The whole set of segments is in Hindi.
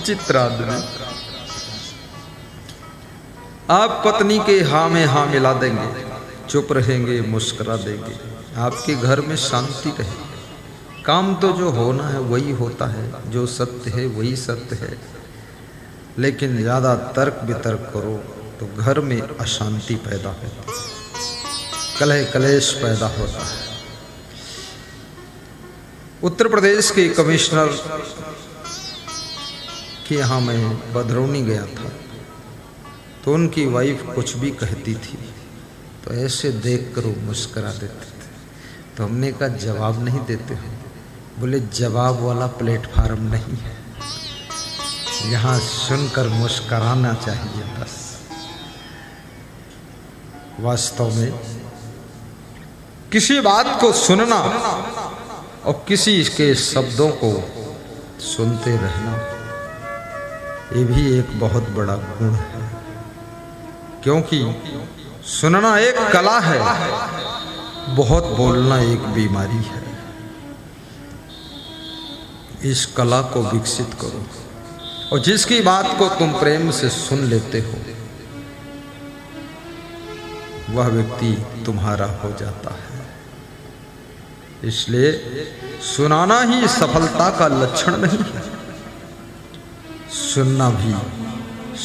विचित्र आदमी। आप पत्नी के हाँ में हाँ मिला देंगे, चुप रहेंगे, मुस्कुरा देंगे, आपके घर में शांति रहेगी। काम तो जो होना है वही होता है, जो सत्य है वही सत्य है। लेकिन ज़्यादा तर्क वितर्क करो तो घर में अशांति पैदा होती है, कलह कलेश पैदा होता है। उत्तर प्रदेश के कमिश्नर के यहाँ मैं बदरौनी गया था, तो उनकी वाइफ कुछ भी कहती थी तो ऐसे देख कर वो मुस्करा देते थे। तो हमने कहा जवाब नहीं देते हो? बोले जवाब वाला प्लेटफार्म नहीं है, यहाँ सुनकर मुस्कराना चाहिए बस। वास्तव में किसी बात को सुनना और किसी के शब्दों को सुनते रहना, ये भी एक बहुत बड़ा गुण है। क्योंकि सुनना एक कला है, बहुत बोलना एक बीमारी है। इस कला को विकसित करो और जिसकी बात को तुम प्रेम से सुन लेते हो वह व्यक्ति तुम्हारा हो जाता है। इसलिए सुनाना ही सफलता का लक्षण नहीं है, सुनना भी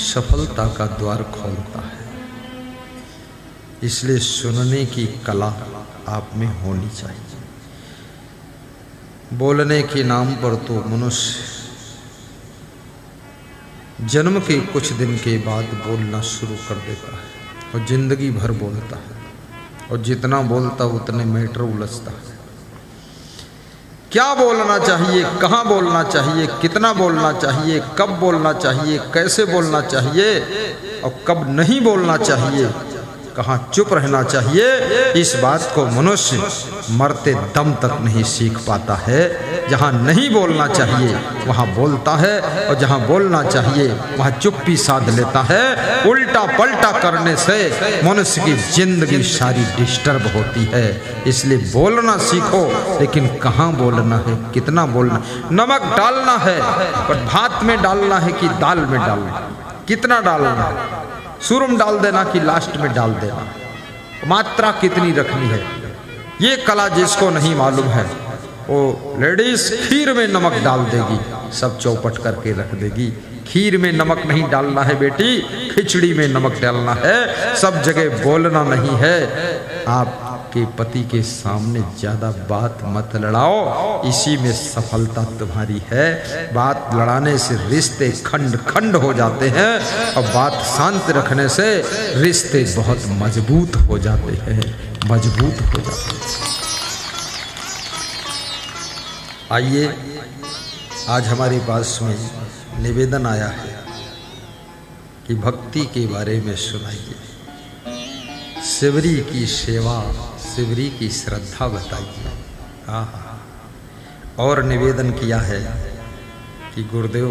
सफलता का द्वार खोलता है। इसलिए सुनने की कला आप में होनी चाहिए। बोलने के नाम पर तो मनुष्य जन्म के कुछ दिन के बाद बोलना शुरू कर देता है और जिंदगी भर बोलता है, और जितना बोलता उतने मैटर उलझता है। क्या बोलना चाहिए, कहाँ बोलना चाहिए, कितना बोलना चाहिए, कब बोलना चाहिए, कैसे बोलना चाहिए और कब नहीं बोलना चाहिए, कहाँ चुप रहना चाहिए, इस बात को मनुष्य मरते दम तक नहीं सीख पाता है। जहाँ नहीं बोलना चाहिए वहाँ बोलता है, और जहाँ बोलना चाहिए वहाँ चुप्पी साध लेता है। उल्टा पलटा करने से मनुष्य की जिंदगी सारी डिस्टर्ब होती है। इसलिए बोलना सीखो, लेकिन कहाँ बोलना है, कितना बोलना। नमक डालना है पर भात में डालना है कि दाल में डालना है, कितना डालना है, शुरू में डाल देना कि लास्ट में डाल देना, मात्रा कितनी रखनी है, ये कला जिसको नहीं मालूम है वो लेडीज खीर में नमक डाल देगी, सब चौपट करके रख देगी। खीर में नमक नहीं डालना है बेटी, खिचड़ी में नमक डालना है। सब जगह बोलना नहीं है। आपके पति के सामने ज्यादा बात मत लड़ाओ, इसी में सफलता तुम्हारी है। बात लड़ाने से रिश्ते खंड खंड हो जाते हैं, और बात शांत रखने से रिश्ते बहुत मजबूत हो जाते हैं, मजबूत हो जाते हैं। आइए, आज हमारे पास में निवेदन आया है कि भक्ति के बारे में सुनाइए, शिवरी की सेवा, शिवरी की श्रद्धा बताइए। हाँ, और निवेदन किया है कि गुरुदेव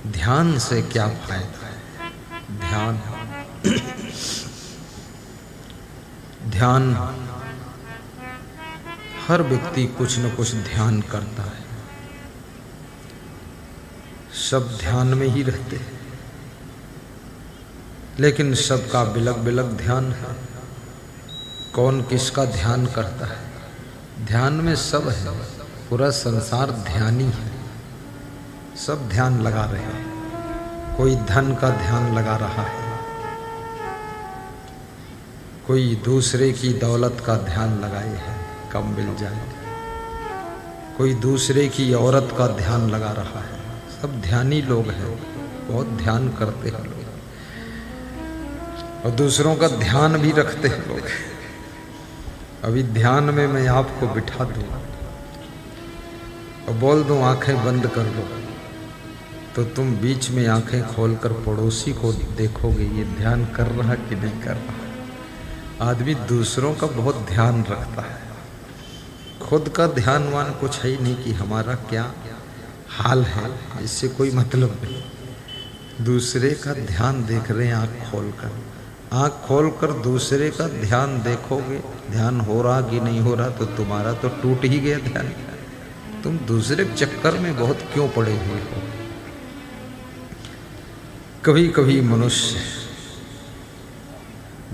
ध्यान से क्या फायदा है। ध्यान ध्यान हर व्यक्ति कुछ न कुछ ध्यान करता है, सब ध्यान में ही रहते हैं, लेकिन सबका बिलक बिलक ध्यान है। कौन किसका ध्यान करता है? ध्यान में सब है, पूरा संसार ध्यानी है, सब ध्यान लगा रहे हैं। कोई धन का ध्यान लगा रहा है, कोई दूसरे की दौलत का ध्यान लगाए है कम मिल जाए, कोई दूसरे की औरत का ध्यान लगा रहा है। सब ध्यानी लोग हैं, बहुत ध्यान करते हैं लोग, और दूसरों का ध्यान भी रखते हैं लोग। अभी ध्यान में मैं आपको बिठा दूं और बोल दूं आंखें बंद कर लो, तो तुम बीच में आंखें खोलकर पड़ोसी को देखोगे ये ध्यान कर रहा कि नहीं कर रहा। आदमी दूसरों का बहुत ध्यान रखता है, खुद का ध्यानवान कुछ है ही नहीं कि हमारा क्या हाल है, इससे कोई मतलब नहीं। दूसरे का ध्यान देख रहे हैं आँख खोलकर दूसरे का ध्यान देखोगे, ध्यान हो रहा कि नहीं हो रहा, तो तुम्हारा तो टूट ही गया ध्यान। तुम दूसरे चक्कर में बहुत क्यों पड़े हुए हो? कभी कभी मनुष्य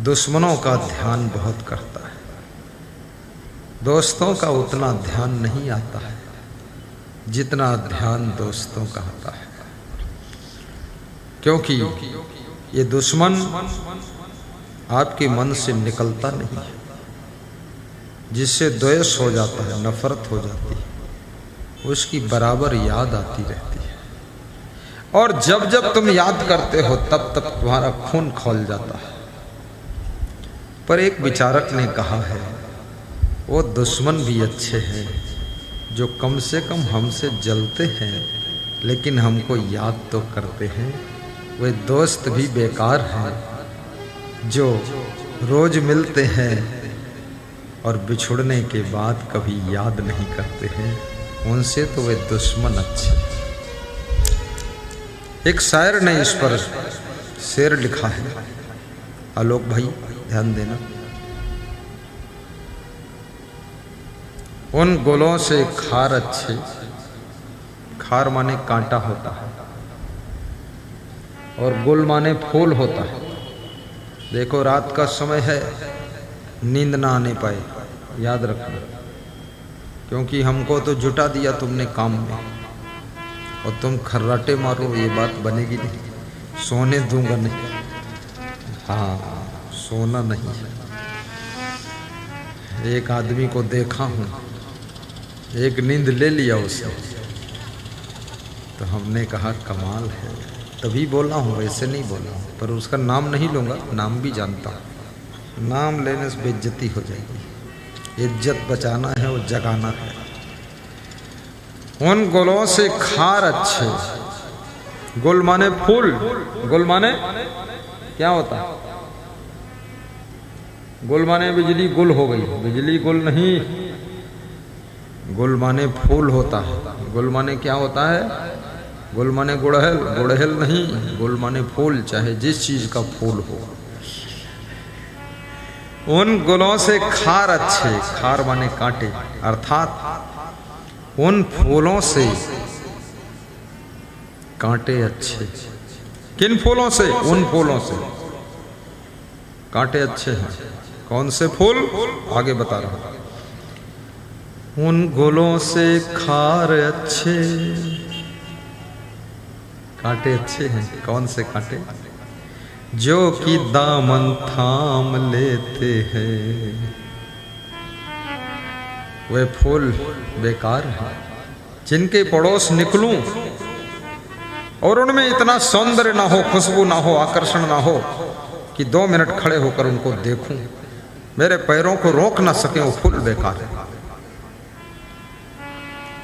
दुश्मनों का ध्यान बहुत करता है, दोस्तों का उतना ध्यान नहीं आता है जितना ध्यान दोस्तों का आता है। क्योंकि ये दुश्मन आपके मन से निकलता नहीं है, जिससे द्वेष हो जाता है, नफरत हो जाती है, उसकी बराबर याद आती रहती है। और जब जब तुम याद करते हो तब तब तुम्हारा खून खौल जाता है। पर एक विचारक ने कहा है, वो दुश्मन भी अच्छे हैं जो कम से कम हमसे जलते हैं लेकिन हमको याद तो करते हैं। वे दोस्त भी बेकार हैं जो रोज मिलते हैं और बिछुड़ने के बाद कभी याद नहीं करते हैं, उनसे तो वे दुश्मन अच्छे। एक शायर ने इस पर शेर लिखा है, आलोक भाई ध्यान देना। उन गुलों से खार अच्छे, खार माने कांटा होता है और गुल माने फूल होता है। देखो रात का समय है, नींद ना आने पाए, याद रखना, क्योंकि हमको तो जुटा दिया तुमने काम में और तुम खर्राटे मारो, ये बात बनेगी नहीं। सोने दूंगा नहीं, हाँ सोना नहीं है। एक आदमी को देखा हूँ, एक नींद ले लिया उसने, तो हमने कहा कमाल है, तभी बोला हूँ, वैसे नहीं बोला हूँ। पर उसका नाम नहीं लूँगा, नाम भी जानता हूँ, नाम लेने से बेइज्जती हो जाएगी। इज्जत बचाना है और जगाना है। उन गुलों से खार अच्छे, गुल माने फूल, गुल माने क्या होता है? गुल माने बिजली गुल हो गई, बिजली गुल नहीं, गुल माने फूल होता है। गुल माने क्या होता है? गुल माने गुड़हल, गुड़हल नहीं, गुल माने फूल, चाहे जिस चीज का फूल हो। उन गुलों से खार अच्छे, खार माने कांटे, अर्थात उन फूलों से कांटे अच्छे। किन फूलों से? उन फूलों से कांटे अच्छे हैं। कौन से फूल? आगे बता रहा हूं। उन गुलों से खार अच्छे, कांटे अच्छे हैं। कौन से कांटे? जो कि दामन थाम लेते हैं। वे फूल बेकार हैं जिनके पड़ोस निकलूं और उनमें इतना सौंदर्य ना हो, खुशबू ना हो, आकर्षण ना हो कि 2 मिनट खड़े होकर उनको देखूं, मेरे पैरों को रोक ना सके, वो फूल बेकार है।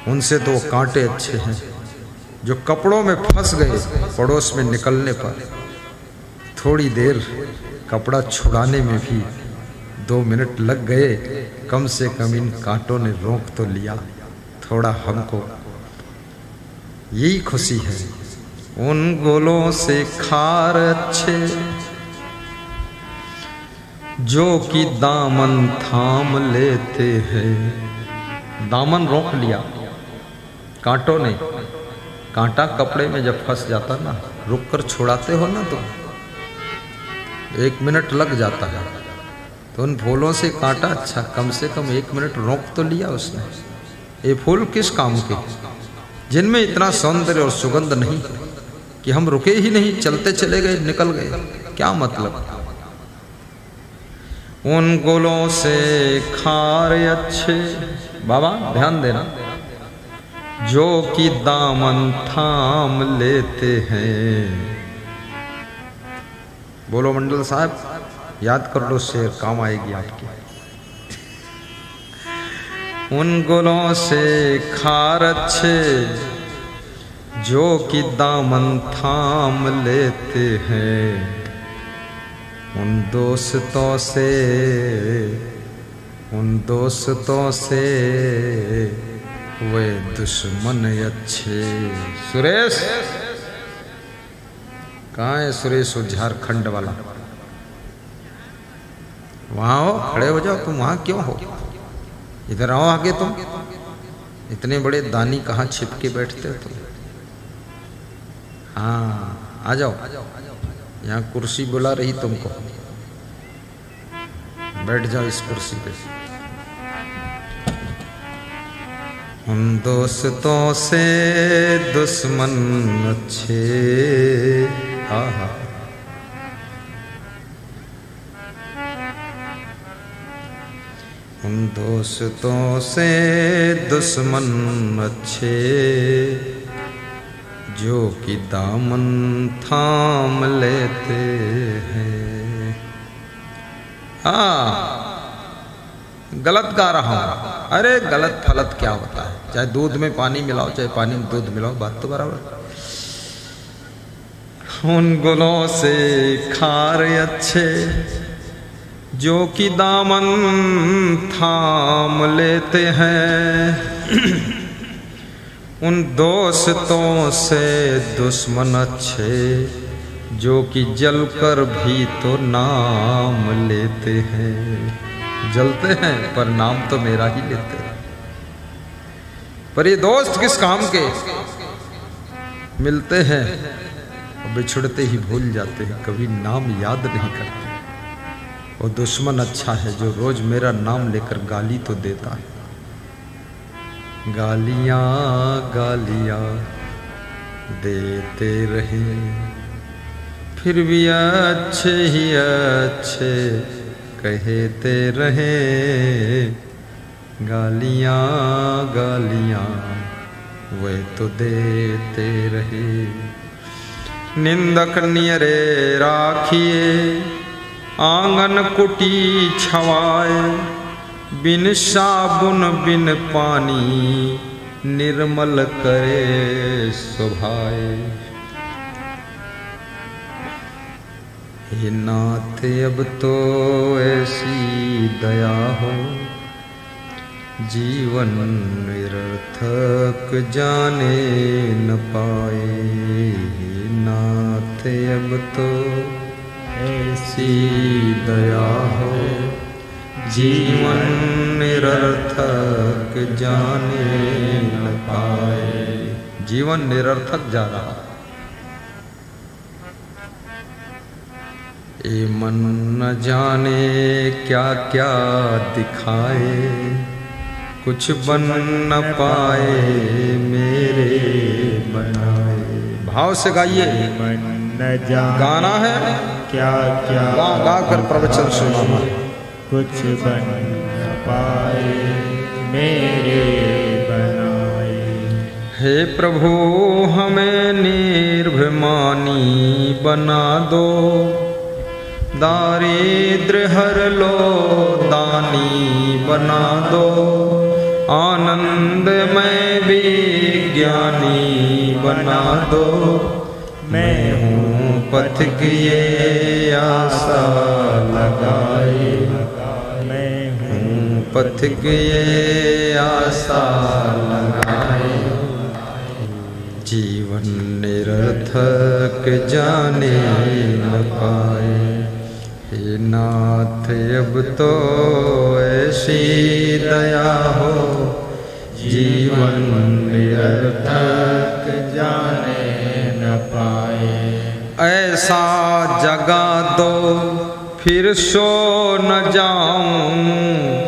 उनसे तो कांटे अच्छे हैं जो कपड़ों में फंस गए, पड़ोस में निकलने पर थोड़ी देर कपड़ा छुड़ाने में भी 2 मिनट लग गए, कम से कम इन कांटों ने रोक तो लिया। थोड़ा हमको यही खुशी है। उन गुलों से खार अच्छे जो कि दामन थाम लेते हैं। दामन रोक लिया कांटों ने। कांटा कपड़े में जब फंस जाता ना, रुक कर छुड़ाते हो ना तो 1 मिनट लग जाता है, तो उन फूलों से कांटा अच्छा, कम से कम 1 मिनट रोक तो लिया उसने। ये फूल किस काम के? जिनमें इतना सौंदर्य और सुगंध नहीं कि हम रुके ही नहीं, चलते चले गए, निकल गए। क्या मतलब? उन गुलों से खार अच्छे, बाबा ध्यान देना, जो कि दामन थाम लेते हैं। बोलो मंडल साहब, याद कर लो, शेर काम आएगी आपकी। उन गुलों से खार अच्छे जो कि दामन थाम लेते हैं। उन दोस्तों से वे दुश्मन अच्छे। सुरेश कहाँ है? सुरेश, वो झारखंड वाला, वहां हो, खड़े हो जाओ। तुम वहां क्यों हो? इधर आओ आगे। तुम इतने बड़े दानी कहाँ छिप के बैठते हो तुम? हाँ, आ जाओ, यहाँ कुर्सी बुला रही तुमको, बैठ जाओ इस कुर्सी पे। उन दोस्तों से दुश्मन अच्छे, आहा, उन दोस्तों से दुश्मन अच्छे जो कि दामन थाम लेते हैं। हाँ, गलत गा रहा हूं। अरे गलत फलत क्या होता है, चाहे दूध में पानी मिलाओ चाहे पानी में दूध मिलाओ, बात तो बराबर। उन गुलों से खार अच्छे जो कि दामन थाम लेते हैं। उन दोस्तों से दुश्मन अच्छे जो कि जलकर भी तो नाम लेते हैं। जलते हैं पर नाम तो मेरा ही लेते हैं। पर ये दोस्त किस काम के, मिलते हैं और बिछुड़ते ही भूल जाते हैं, कभी नाम याद नहीं करते। और दुश्मन अच्छा है जो रोज मेरा नाम लेकर गाली तो देता है। गालियां गालियां देते रहे फिर भी अच्छे ही अच्छे कहते रहे। गालियां गालियां वे तो देते रहे। निंदक नियरे राखिए आंगन कुटी छवाए। बिन साबुन बिन पानी निर्मल करे सुभाए। हे नाथ अब तो ऐसी दया हो जीवन निरर्थक जाने न पाए। हे नाथ अब तो ऐसी दया हो जीवन निरर्थक जाने न पाए। जीवन निरर्थक जा रहा, ये मन न जाने क्या क्या दिखाए। कुछ बन न पाए मेरे बनाए। भाव से गाइए, मन न जाने गाना है क्या क्या गा कर प्रवचन सुनाना। कुछ बन न पाए मेरे बनाए। हे प्रभु हमें निर्भिमानी बना दो। दारिद्र हर लो दानी बना दो। आनंदमय विज्ञानी बना दो। मैं हूँ पथिक ये आशा लगाए। मैं हूँ पथिक ये आशा लगाए। जीवन निरर्थक जाने न पाए। हे नाथ अब तो ऐसी दया हो जीवन निरर्थक जाने न पाए। ऐसा जगा दो फिर सो न जाऊं।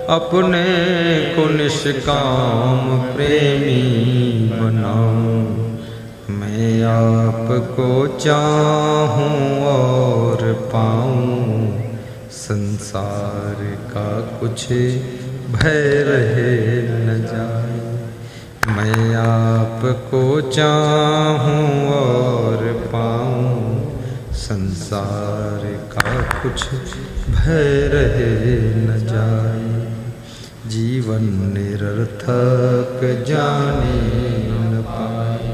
अपने को निष्काम प्रेमी बनाऊं। मैं आपको चाहूं और पाऊं। संसार का कुछ भय रहे न जाए। मैं आपको चाहूं और पाऊं। संसार का कुछ भय रहे न जाए। जीवन निरर्थक जाने न पाए।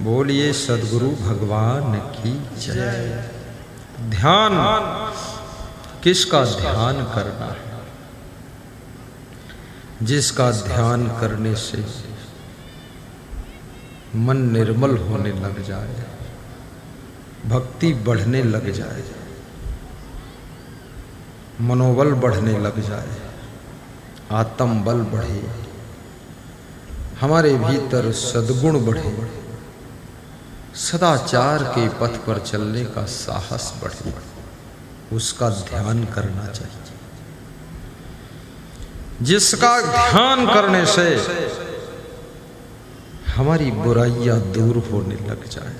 बोलिए सद्गुरु भगवान की जय। ध्यान किसका ध्यान करना है? जिसका ध्यान करने से मन निर्मल होने लग जाए, भक्ति बढ़ने लग जाए, मनोबल बढ़ने लग जाए, आत्म बल बढ़े, हमारे भीतर सद्गुण बढ़े, सदाचार के पथ पर चलने का साहस बढ़े, उसका ध्यान करना चाहिए। जिसका ध्यान करने से हमारी बुराइयां दूर होने लग जाए,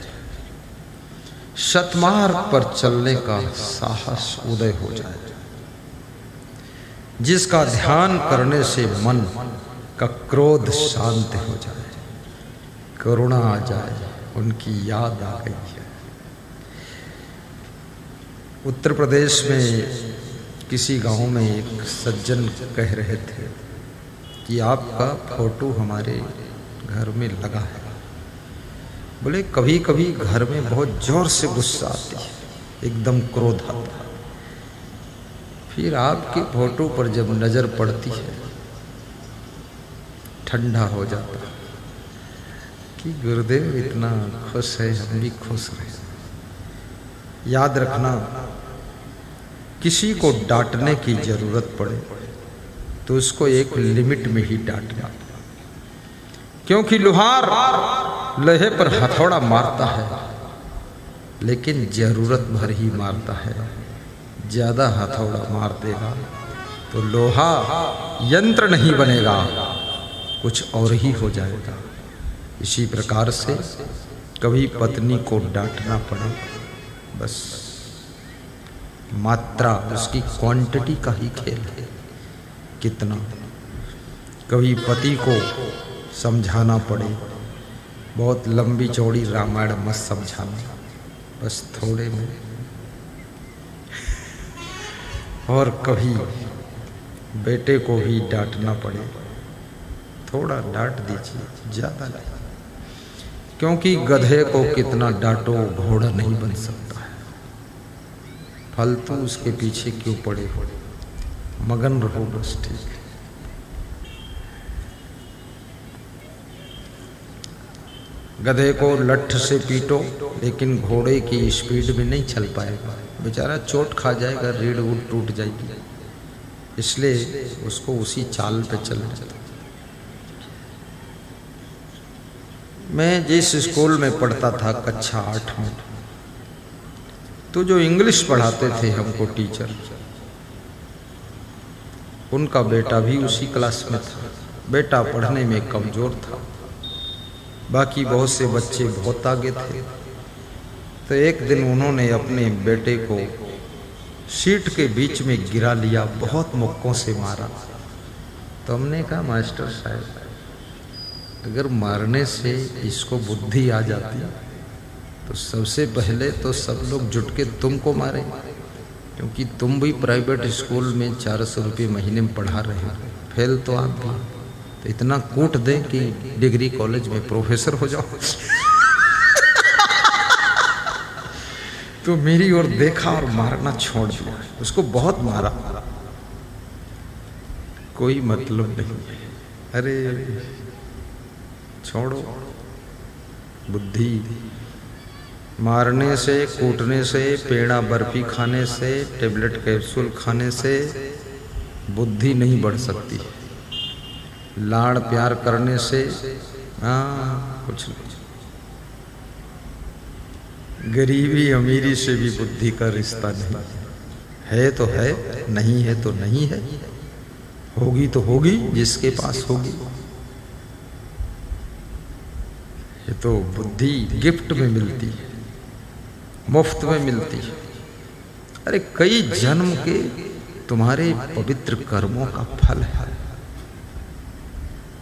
सतमार्ग पर चलने का साहस उदय हो जाए। जिसका ध्यान करने से मन का क्रोध शांत हो जाए, करुणा आ जाए, उनकी याद आ गई है। उत्तर प्रदेश में किसी गांव में एक सज्जन कह रहे थे कि आपका फोटो हमारे घर में लगा है। बोले कभी कभी घर में बहुत जोर से गुस्सा आती है, एकदम क्रोध आता है, फिर आपके फोटो पर जब नजर पड़ती है ठंडा हो जाता है कि गुरुदेव इतना खुश है, हम भी खुश रहे। याद रखना, किसी को डांटने की जरूरत पड़े तो उसको एक लिमिट में ही डांटना, क्योंकि लोहार लोहे पर हथौड़ा मारता है लेकिन जरूरत भर ही मारता है। ज्यादा हथौड़ा मार देगा तो लोहा यंत्र नहीं बनेगा, कुछ और ही हो जाएगा। इसी प्रकार से कभी पत्नी को डांटना पड़े, बस मात्रा, उसकी क्वांटिटी का ही खेल है, कितना। कभी पति को समझाना पड़े, बहुत लंबी चौड़ी रामायण मत समझाना, बस थोड़े में। और कभी बेटे को भी डांटना पड़े, थोड़ा डांट दीजिए, ज़्यादा नहीं, क्योंकि गधे को कितना डांटो घोड़ा नहीं बन सकता है। फालतू उसके पीछे क्यों पड़े हो, मगन रहो बस, ठीक है। गधे को लठ से पीटो लेकिन घोड़े की स्पीड में नहीं चल पाएगा, बेचारा चोट खा जाएगा, रीढ़ उड़ टूट जाएगी, इसलिए उसको उसी चाल पे चलना चाहिए। मैं जिस स्कूल में पढ़ता था कक्षा 8 में, तो जो इंग्लिश पढ़ाते थे हमको टीचर, उनका बेटा भी उसी क्लास में था। बेटा पढ़ने में कमज़ोर था, बाकी बहुत से बच्चे बहुत आगे थे। तो एक दिन उन्होंने अपने बेटे को सीट के बीच में गिरा लिया, बहुत मुक्कों से मारा। तो हमने कहा मास्टर साहब, अगर मारने से इसको बुद्धि आ जाती तो सबसे पहले तो सब लोग जुट के तुमको मारे, क्योंकि तुम भी प्राइवेट स्कूल में 400 रुपये महीने में पढ़ा रहे हो, फेल तो आप भी, तो इतना कूट दें कि डिग्री कॉलेज में प्रोफेसर हो जाओ। तो मेरी ओर देखा और मारना छोड़ दिया, उसको बहुत मारा, कोई मतलब नहीं। अरे छोड़ो, बुद्धि मारने से, कूटने से, पेड़ा बर्फी खाने से, टेबलेट कैप्सूल खाने से बुद्धि नहीं बढ़ सकती। लाड़ प्यार करने से कुछ नहीं। गरीबी अमीरी से भी बुद्धि का रिश्ता नहीं है, तो है, नहीं है तो नहीं है, होगी तो होगी जिसके पास होगी। ये तो बुद्धि गिफ्ट में मिलती है, मुफ्त में मिलती है। अरे कई जन्म के तुम्हारे पवित्र कर्मों का फल है,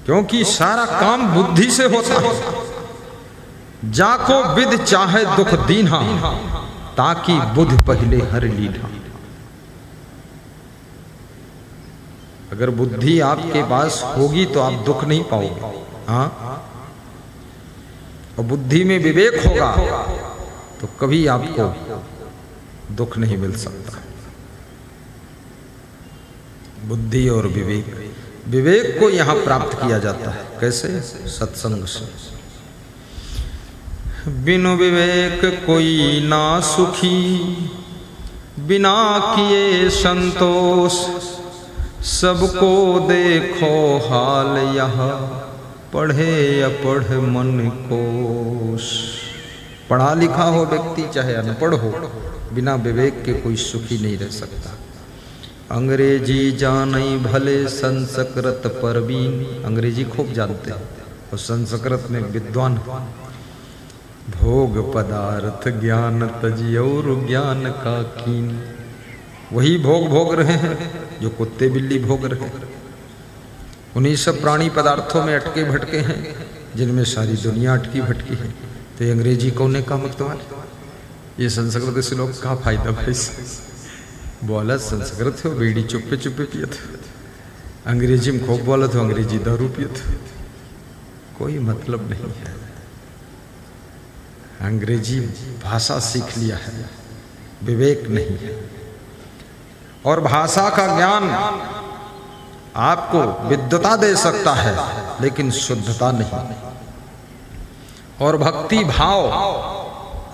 क्योंकि सारा काम बुद्धि से होता है। जाको विद चाहे दुख दीन्हा, ताकि बुध पहले हर लीढ़ा। अगर बुद्धि आपके पास होगी तो आप दुख नहीं पाओगे, हाँ, और बुद्धि में विवेक होगा तो कभी आपको दुख नहीं मिल सकता। बुद्धि और विवेक, विवेक को यहां प्राप्त किया जाता है कैसे? सत्संग से। बिनु विवेक कोई ना सुखी, बिना किए संतोष, सबको देखो हाल यह, पढ़े अपढ़ मन कोश। पढ़ा लिखा हो व्यक्ति चाहे अनपढ़ हो, बिना विवेक के कोई सुखी नहीं रह सकता। अंग्रेजी जानई भले संस्कृत परवीन, अंग्रेजी खूब जानते हैं और संस्कृत में विद्वान। भोग पदार्थ ज्ञान तजी और ज्ञान का कीन, वही भोग भोग रहे हैं जो कुत्ते बिल्ली भोग रहे हैं। उन्हीं सब प्राणी पदार्थों में अटके भटके हैं जिनमें सारी दुनिया अटकी भटकी है। तो ये अंग्रेजी कौन का मतवार, ये संस्कृत से लोग का फायदा भाई। बोला संस्कृत हो बीड़ी चुप्पे चुप्पे पिए थे, अंग्रेजी में खूब बोला तो अंग्रेजी दारू पिए थे, कोई मतलब नहीं है। अंग्रेजी भाषा सीख लिया है, विवेक नहीं है। और भाषा का ज्ञान आपको विद्वता दे सकता है लेकिन शुद्धता नहीं। और भक्ति भाव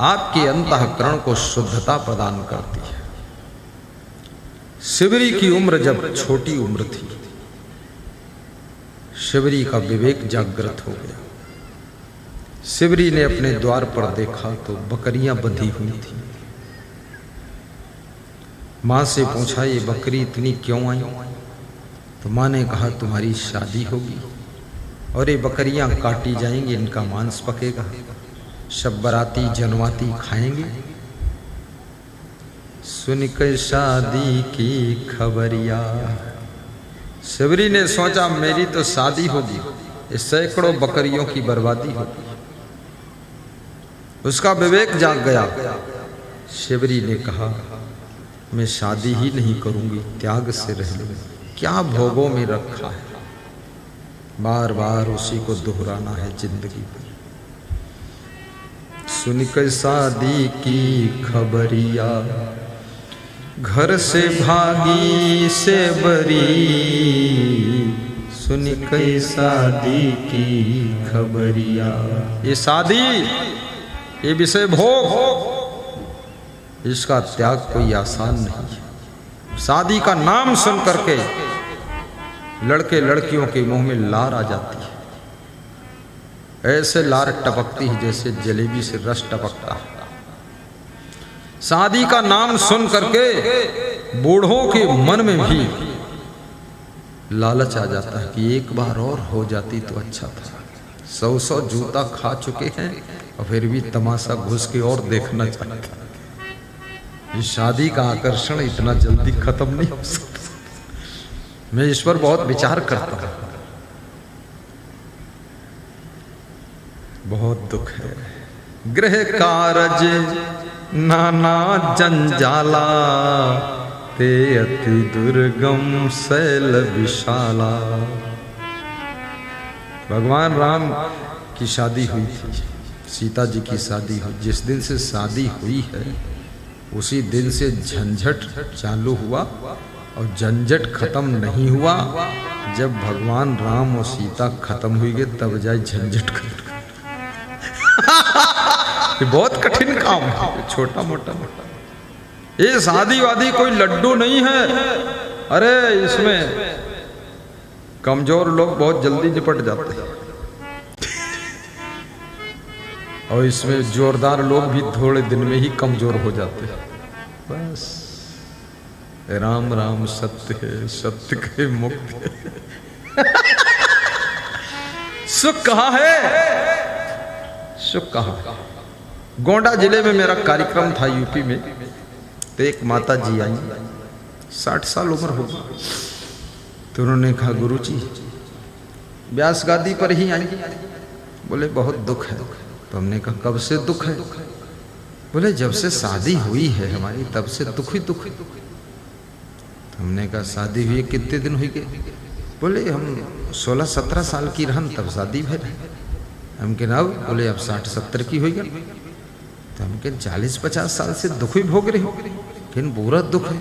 आपके अंतःकरण को शुद्धता प्रदान करती है। शिवरी की उम्र जब छोटी उम्र थी, शिवरी का विवेक जागृत हो गया। शिवरी ने अपने द्वार पर देखा तो बकरियां बंधी हुई थी। मां से पूछा ये बकरी इतनी क्यों आई? तो मां ने कहा तुम्हारी शादी होगी और ये बकरियां काटी जाएंगी, इनका मांस पकेगा, सब बराती जनवाती खाएंगे। सुन के शादी की खबरिया, शिवरी ने सोचा मेरी तो शादी होगी, इस सैकड़ों बकरियों की बर्बादी होगी। उसका विवेक जाग गया। शिवरी ने कहा मैं शादी ही नहीं करूंगी, त्याग से रह लूंगी। क्या भोगों में रखा है, बार बार उसी को दोहराना है जिंदगी भर। सुन के शादी की खबरिया, घर से भागी से बरी, सुन के शादी की खबरिया। ये शादी, ये विषय भोग, इसका त्याग कोई आसान नहीं है। शादी का नाम सुन करके लड़के लड़कियों के मुंह में लार आ जाती है। ऐसे लार टपकती है जैसे जलेबी से रस टपकता है। शादी का नाम सुन करके बूढ़ों के मन में भी लालच आ जाता है कि एक बार और हो जाती तो अच्छा था। 100 जूता खा चुके हैं और फिर भी तमाशा घुस के और देखना चाहते हैं। ये शादी का आकर्षण इतना जल्दी खत्म नहीं हो सकता। मैं इस पर बहुत विचार करता हूं, बहुत दुख है। गृह कारज नाना जंजाला, ते अति दुर्गम शैल विशाला। भगवान राम की शादी हुई थी, सीता जी की शादी हुई। जिस दिन से शादी हुई है उसी दिन से झंझट चालू हुआ और झंझट खत्म नहीं हुआ। जब भगवान राम और सीता खत्म हुई गए तब जाए झंझट खत्म। ये बहुत कठिन काम है, छोटा मोटा। ये शादी वादी कोई लड्डू नहीं है। अरे इसमें कमजोर लोग बहुत जल्दी निपट जाते हैं और इसमें जोरदार लोग भी थोड़े दिन में ही कमजोर हो जाते हैं। बस राम राम सत्य है, सत्य के मुक्त है। सुख कहाँ है, सुख कहाँ? गोंडा जिले में मेरा कार्यक्रम था यूपी में, तो एक माता जी आई, 60 साल उम्र हो गई। तो उन्होंने कहा गुरुजी व्यास गादी पर ही आई। बोले बहुत दुख है। तो हमने कहा कब से दुख है? बोले जब से शादी हुई है हमारी तब से दुख ही दुख। तो हमने कहा शादी हुई कितने दिन हुई गए? बोले हम 16-17 साल की रहन तब शादी भर। हम के नाव बोले अब 60-70 की हुई गई। तो हम के 40-50 साल से दुख ही भोग रहे हो, फिर पूरा दुख है।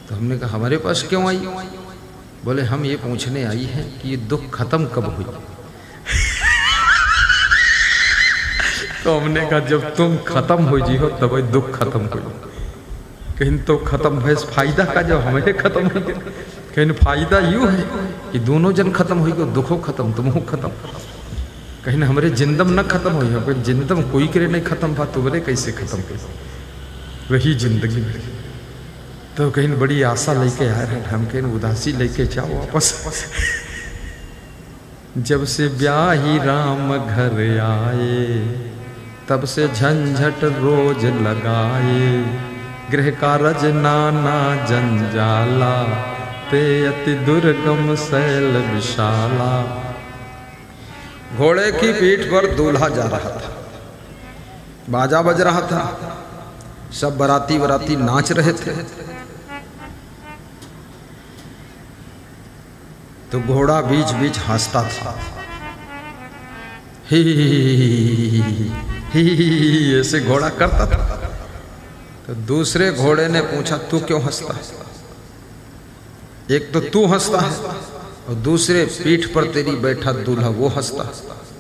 तो हमने कहा हमारे पास क्यों आई? बोले हम ये पूछने आई हैं कि ये दुख खत्म कब हुई। तो हमने कहा जब तुम खत्म हो जी हो तब दुख खत्म हो। कहीं तो खत्म है फायदा का, जब हमें खत्म हो गया। कहीं फायदा यूं है कि दोनों जन खत्म हो गए, दुखों खत्म तुम हो खत्म। कहीं ना हमारे जिंदम न खत्म हो, जिंदम कोई करे नहीं खत्म बा, तुम्हारे कैसे खत्म कर वही जिंदगी में। तो कहीं बड़ी आशा लेके आ रहे, हम कहीं उदासी लेके जाओ वापस। जब से ब्याही राम घर आए, तब से झंझट रोज लगाए, गृह कारज नाना जंजाला, ते अति दुर्गम शैल विशाला। घोड़े की पीठ पर दूल्हा जा रहा था, बाजा बज रहा था, सब बाराती बाराती नाच रहे थे। तो घोड़ा बीच बीच हंसता था, ही ऐसे घोड़ा करता था। तो दूसरे घोड़े ने पूछा, तू क्यों हंसता है? एक तो तू हंसता है और दूसरे पीठ पर तेरी बैठा दूल्हा वो हंसता,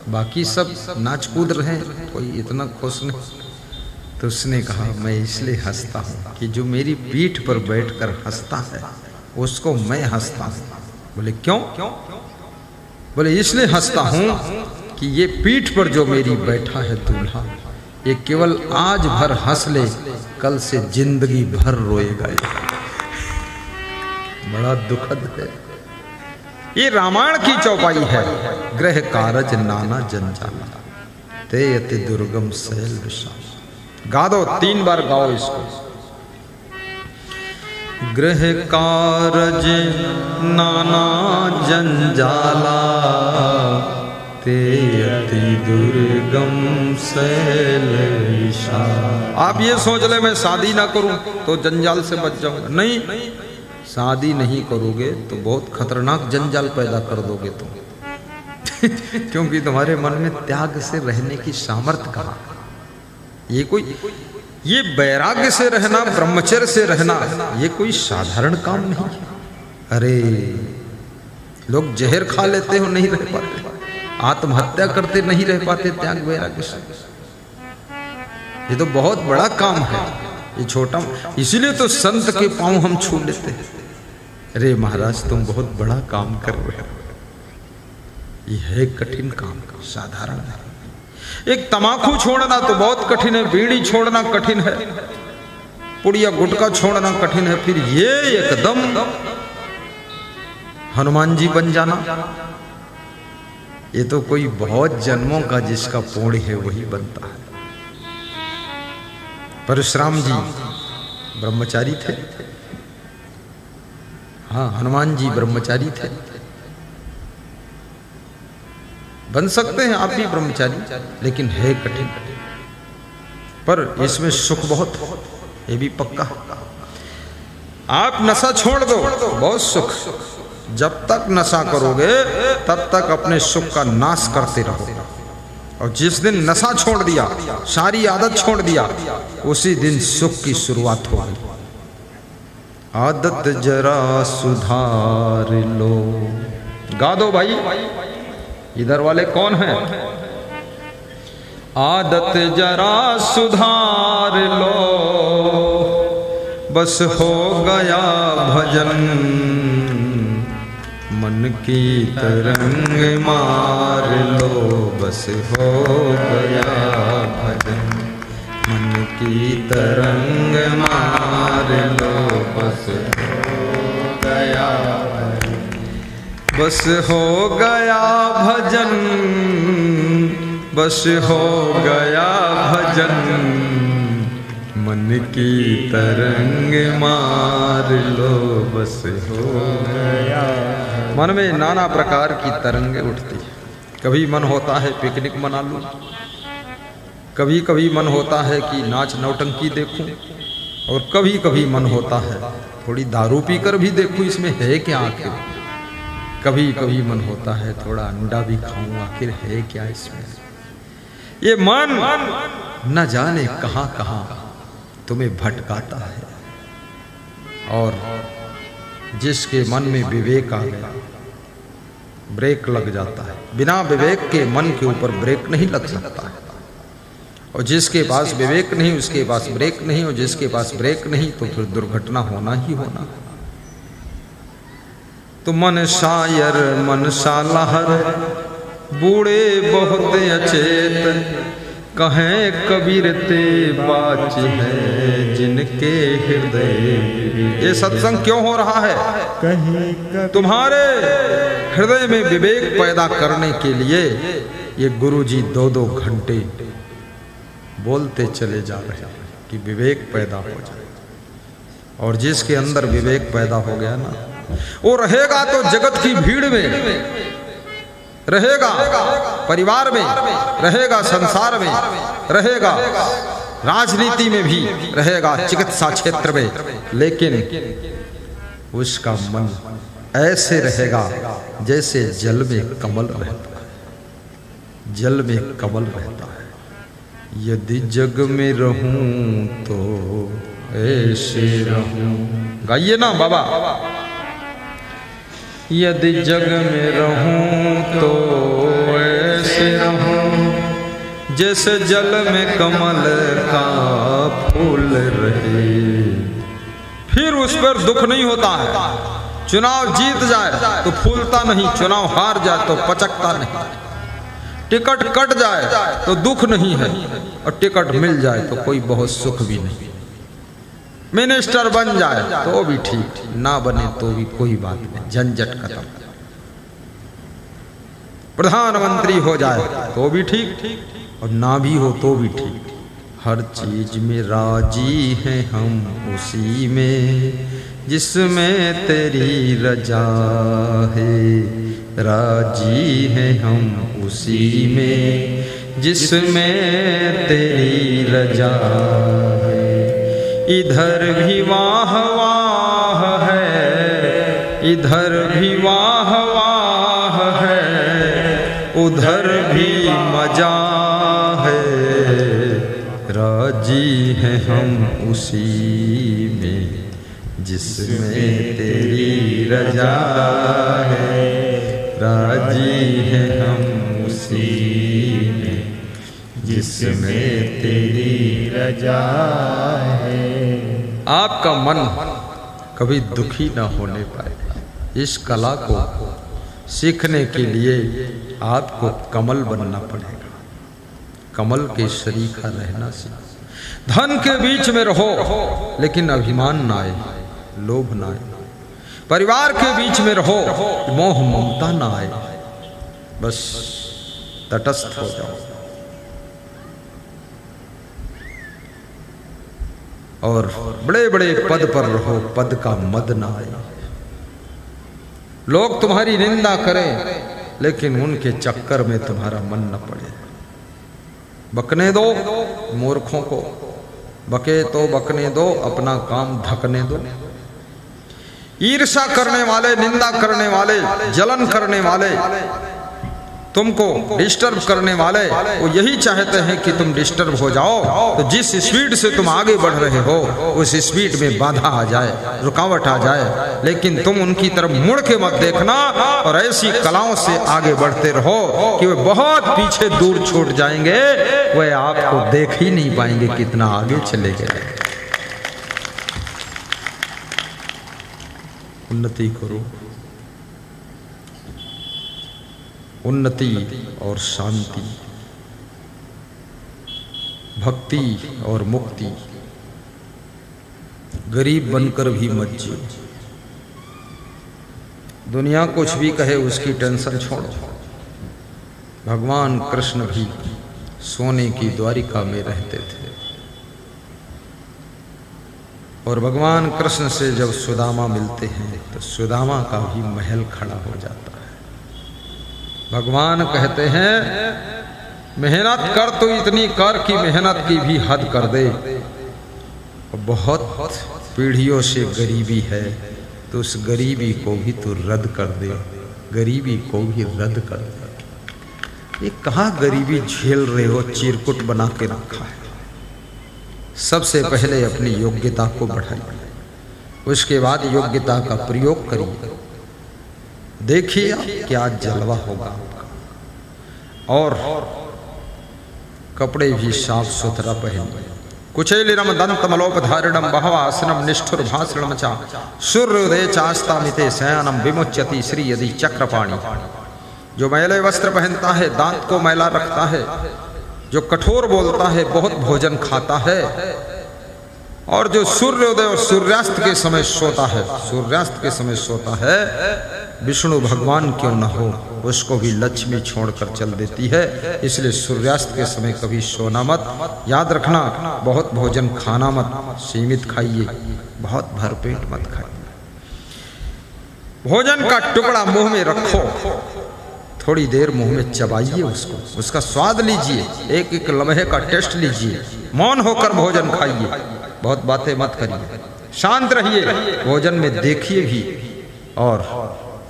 बाकी सब नाच कूद रहे, कोई इतना खुश नहीं। तो उसने कहा, मैं इसलिए हंसता हूँ कि जो मेरी पीठ पर बैठकर हंसता है उसको मैं हंसता हूँ। बोले क्यों? बोले इसलिए हंसता हूँ कि ये पीठ पर जो मेरी बैठा है दूल्हा, ये केवल आज भर हंस ले, कल से जिंदगी भर रोएगा। बड़ा दुखद है। ये रामायण की चौपाई है। गृह कारज नाना जंजाला, ते अति दुर्गम शैल विशाल। गा दो, 3 बार गाओ इसको। गृह कारज नाना जंजाला, ते अति दुर्गम शैल विशाल। आप ये सोच ले मैं शादी ना करूं तो जंजाल से बच जाऊंगा, नहीं, शादी नहीं करोगे तो बहुत खतरनाक जंजाल पैदा कर दोगे तुम। क्योंकि तुम्हारे मन में त्याग से रहने की सामर्थ्य कहाँ। ये वैराग्य से रहना, ब्रह्मचर्य से रहना, ये कोई साधारण काम नहीं है। अरे लोग जहर खा लेते हो, नहीं रह पाते, आत्महत्या करते नहीं रह पाते त्याग वैराग्य से। ये तो बहुत बड़ा काम है, ये छोटा। इसीलिए तो संत के पांव हम छू लेते हैं। अरे महाराज तुम बहुत बड़ा काम कर रहे हो। ये है कठिन काम, साधारण नहीं। एक तमाकू छोड़ना तो बहुत कठिन है, बीड़ी छोड़ना कठिन है, पुड़िया गुटखा छोड़ना कठिन है, फिर ये एकदम हनुमान जी बन जाना, ये तो कोई बहुत जन्मों का जिसका पुण्य है वही बनता है। परशुराम जी ब्रह्मचारी थे, हाँ हनुमान जी ब्रह्मचारी थे। बन सकते हैं आप भी ब्रह्मचारी, लेकिन है कठिन। पर इसमें सुख बहुत, ये भी पक्का। आप नशा छोड़ दो, बहुत सुख। जब तक नशा करोगे तब तक अपने सुख का नाश करते रहो। और जिस दिन नशा छोड़ दिया, सारी आदत छोड़ दिया, उसी दिन सुख की शुरुआत होगी। आदत जरा सुधार लो। गा दो भाई, इधर वाले कौन हैं? आदत जरा सुधार लो, बस हो गया भजन, मन की तरंग मार लो, बस हो गया भजन, मन की तरंग मार लो, बस हो गया भजन, बस हो गया भजन, बस हो गया भजन, मन की तरंग मार लो, बस हो गया। मन में नाना प्रकार की तरंगे उठती है। कभी मन होता है पिकनिक मना लूं, कभी कभी मन होता है कि नाच नौटंकी देखूं, और कभी कभी मन होता है थोड़ी दारू पीकर भी देखूं इसमें है क्या आखिर। कभी कभी मन होता है थोड़ा अंडा भी खाऊं, आखिर है क्या इसमें। ये मन न जाने कहां कहां तुम्हें भटकाता है। और जिसके मन में विवेक आ गया, ब्रेक लग जाता है। बिना विवेक के मन के ऊपर ब्रेक नहीं लग सकता है। और जिसके पास विवेक नहीं उसके पास ब्रेक नहीं, और जिसके पास ब्रेक नहीं तो फिर दुर्घटना होना ही होना। तो मन शायर मन सा लहर, बूढ़े बहुत अचेत, कहें कबीर ते बाच है जिनके हृदय। ये सत्संग क्यों हो रहा है? तुम्हारे हृदय में विवेक पैदा करने के लिए ये गुरुजी 2-2 घंटे बोलते चले जा रहे हैं कि विवेक पैदा हो जाए। और जिसके अंदर विवेक पैदा हो गया ना, वो रहेगा तो जगत की भीड़ में रहेगा, परिवार में रहेगा, संसार में रहेगा, राजनीति में भी रहेगा, चिकित्सा क्षेत्र में, लेकिन उसका मन ऐसे रहेगा जैसे जल में कमल रहता है। जल में कमल रहता है। यदि जग में रहूं तो ऐसे रहूं। गाइए ना बाबा। यदि जग में रहूं तो ऐसे रहूं जैसे जल में कमल का फूल रहे। फिर उस पर दुख नहीं होता है। चुनाव जीत जाए तो फूलता नहीं, चुनाव हार जाए तो पचकता नहीं, टिकट कट जाए तो दुख नहीं है, और टिकट मिल जाए तो कोई बहुत सुख भी नहीं। मिनिस्टर बन जाए तो भी ठीक, ना बने तो भी कोई बात नहीं, झंझट खत्म। प्रधानमंत्री हो जाए तो भी ठीक, और ना भी हो तो भी ठीक। हर चीज में राजी हैं हम उसी में जिसमें तेरी रजा है। राजी हैं हम उसी में जिसमें तेरी रजा है। इधर भी वाह वाह है, इधर भी वाह वाह है, उधर भी मजा है। राजी हैं हम उसी में जिसमें तेरी रजा है। राजी हैं हम उसी में जिसमें तेरी रजा है। आपका मन कभी दुखी ना होने पाएगा। इस कला को सीखने के लिए आपको कमल बनना पड़ेगा। कमल के शरीका रहना सीखो। धन के बीच में रहो लेकिन अभिमान ना आए, लोभ ना आए। परिवार के बीच में रहो, मोह ममता ना आए, बस तटस्थ हो जाओ। और बड़े बड़े पद पर रहो, पद का मद ना आए। लोग तुम्हारी निंदा करें लेकिन उनके चक्कर में तुम्हारा मन न पड़े। बकने दो मूर्खों को, बके तो बकने दो, अपना काम धकने दो। ईर्ष्या करने वाले, निंदा करने वाले, जलन करने वाले, तुमको डिस्टर्ब करने वाले, वो यही चाहते हैं कि तुम डिस्टर्ब हो जाओ। तो जिस स्पीड से तुम आगे बढ़ रहे हो उस स्पीड में बाधा आ जाए, रुकावट आ जाए, लेकिन तुम उनकी तरफ मुड़ के मत देखना और ऐसी कलाओं से आगे बढ़ते रहो कि वे बहुत पीछे दूर छूट जाएंगे, वे आपको देख ही नहीं पाएंगे कितना आगे चले गए। उन्नति करो, उन्नति और शांति, भक्ति और मुक्ति। गरीब बनकर भी मत जियो। दुनिया कुछ भी कहे उसकी टेंशन छोड़ो। भगवान कृष्ण भी सोने की द्वारिका में रहते थे और भगवान कृष्ण से जब सुदामा मिलते हैं तो सुदामा का भी महल खड़ा हो जाता है। भगवान कहते हैं मेहनत कर तो इतनी कर कि मेहनत की भी हद कर दे। बहुत पीढ़ियों से गरीबी है तो उस गरीबी को भी तो रद्द कर दे, गरीबी को भी रद्द कर दे। ये कहाँ गरीबी झेल रहे हो, चिरकुट बना के रखा है। सबसे पहले अपनी योग्यता को बढ़ाइए, उसके बाद योग्यता का प्रयोग करिए। देखिए क्या जलवा होगा आपका। और कपड़े भी साफ सुथरा पहनिए। कुचैलिरम दंतमलोपधारिणम बहवासनम निष्ठुर भाषणम चा सूर्योदय चास्तामिते शयनम विमुच्यति श्री यदि चक्रपाणी। जो मैले वस्त्र पहनता है, दांत को मैला रखता है, जो कठोर बोलता है, बहुत भोजन खाता है, और जो सूर्योदय और सूर्यास्त के समय सोता है, सूर्यास्त के समय सोता है, विष्णु भगवान क्यों न हो, उसको भी लक्ष्मी छोड़कर चल देती है। इसलिए सूर्यास्त के समय कभी सोना मत। याद रखना, बहुत भोजन खाना मत, सीमित खाइए, बहुत भरपेट मत खाइए। भोजन का टुकड़ा मुंह में रखो, थोड़ी देर मुंह में चबाइए उसको, उसका स्वाद लीजिए, एक एक लम्हे का टेस्ट लीजिए, मौन होकर भोजन खाइए, बहुत बातें मत करिए, शांत रहिए, भोजन में देखिए भी, और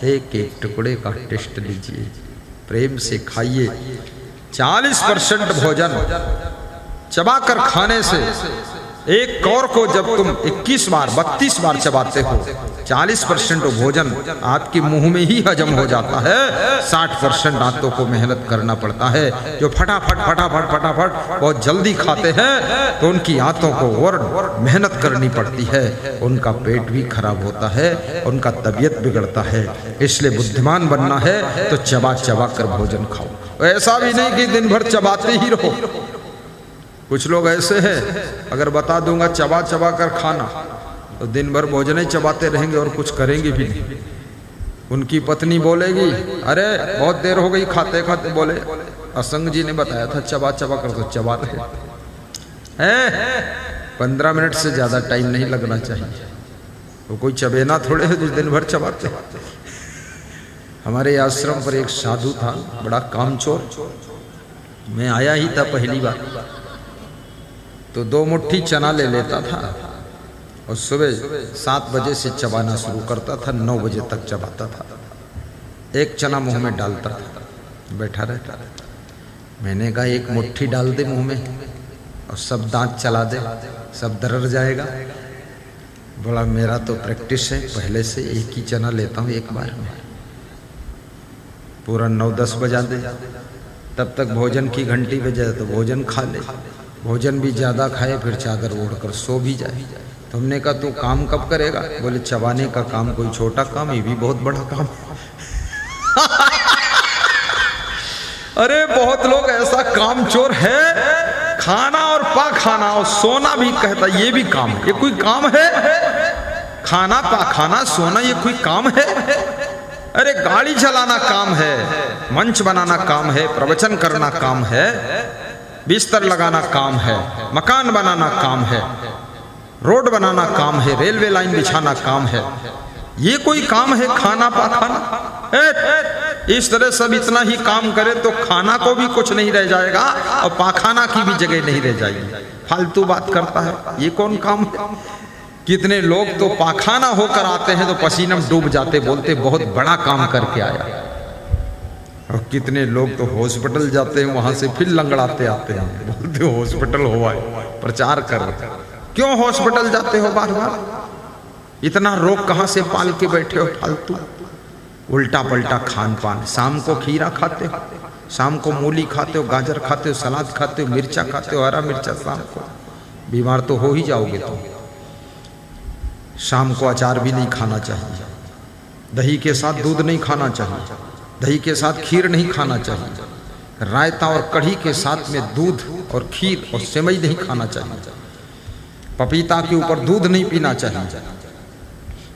एक एक टुकड़े का टेस्ट लीजिए, प्रेम से खाइए। 40% भोजन चबाकर खाने से एक कौर को जब तुम 21 बार 32 बार चबाते हो, 40% भोजन आपके मुंह में ही हजम हो जाता है। 60% दांतों को मेहनत करना पड़ता है। जो फटाफट बहुत जल्दी खाते हैं तो उनकी आंतों को और मेहनत करनी पड़ती है, उनका पेट भी खराब होता है, उनका तबीयत बिगड़ता है। इसलिए बुद्धिमान बनना है तो चबा चबा कर भोजन खाओ। ऐसा भी नहीं कि दिन भर चबाते ही रहो। कुछ लोग ऐसे हैं, अगर बता दूंगा चबा चबा कर खाना तो दिन भर भोजन ही चबाते रहेंगे और कुछ करेंगे भी नहीं। उनकी पत्नी बोलेगी, अरे बहुत देर हो गई खाते खाते, बोले असंग जी ने बताया था चबा चबा कर, तो चबा रहे हैं। 15 मिनट से ज्यादा टाइम नहीं लगना चाहिए। वो कोई चबेना थोड़े है जो दिन भर चबाते। हमारे आश्रम पर एक साधु था, बड़ा कामचोर। मैं आया ही था पहली बार, तो 2 मुट्ठी चना ले लेता था और सुबह 7 बजे से चबाना शुरू करता था, 9 बजे तक चबाता था। एक चना मुंह में डालता था, बैठा रहता। मैंने कहा एक मुट्ठी डाल दे मुंह में और सब दांत चला दे, सब दरड़ जाएगा। बोला मेरा तो प्रैक्टिस है, पहले से एक ही चना लेता हूँ एक बार में, पूरा 9-10 बजा दे, तब तक भोजन की घंटी बजे तो भोजन खा ले। भोजन भी ज़्यादा खाए फिर चादर ओढ़कर सो भी जाए। तो हमने कहा तू काम कब करेगा? बोले चबाने का काम कोई छोटा काम, ये भी बहुत बड़ा काम। अरे बहुत लोग ऐसा कामचोर है, खाना और पा खाना और सोना भी कहता ये भी काम है। ये कोई काम है? खाना पा खाना सोना ये कोई काम है? अरे गाड़ी चलाना काम है, मंच बनाना काम है, प्रवचन करना काम है, बिस्तर लगाना काम है, मकान बनाना काम है, रोड बनाना काम है, रेलवे लाइन बिछाना काम है। ये कोई काम है खाना पा खाना? इस तरह सब इतना ही काम करे तो खाना को भी कुछ नहीं रह जाएगा और पाखाना की भी जगह नहीं रह जाएगी। फालतू बात करता है, ये कौन काम है? कितने लोग तो पाखाना होकर आते हैं तो पसीना में डूब जाते, बोलते बहुत बड़ा काम करके आया। और कितने लोग तो हॉस्पिटल जाते हैं, वहां से फिर लंगड़ाते आते हैं, बोलते हॉस्पिटल हो आए, प्रचार कर। क्यों हॉस्पिटल जाते हो बार बार? इतना रोग कहां से पाल के बैठे हो फालतू? उल्टा पलटा खान पान। शाम को खीरा खाते हो, शाम को मूली खाते हो, गाजर खाते हो, सलाद खाते हो, मिर्चा खाते हो, हरा मिर्चा। शाम को बीमार तो हो ही जाओगे तुम। शाम को अचार भी नहीं खाना चाहिए, दही के साथ दूध नहीं खाना चाहिए, दही के साथ खीर नहीं खाना चाहिए, रायता और कढ़ी के साथ में दूध और खीर और सेवई नहीं खाना चाहिए, पपीता के ऊपर दूध नहीं पीना चाहिए,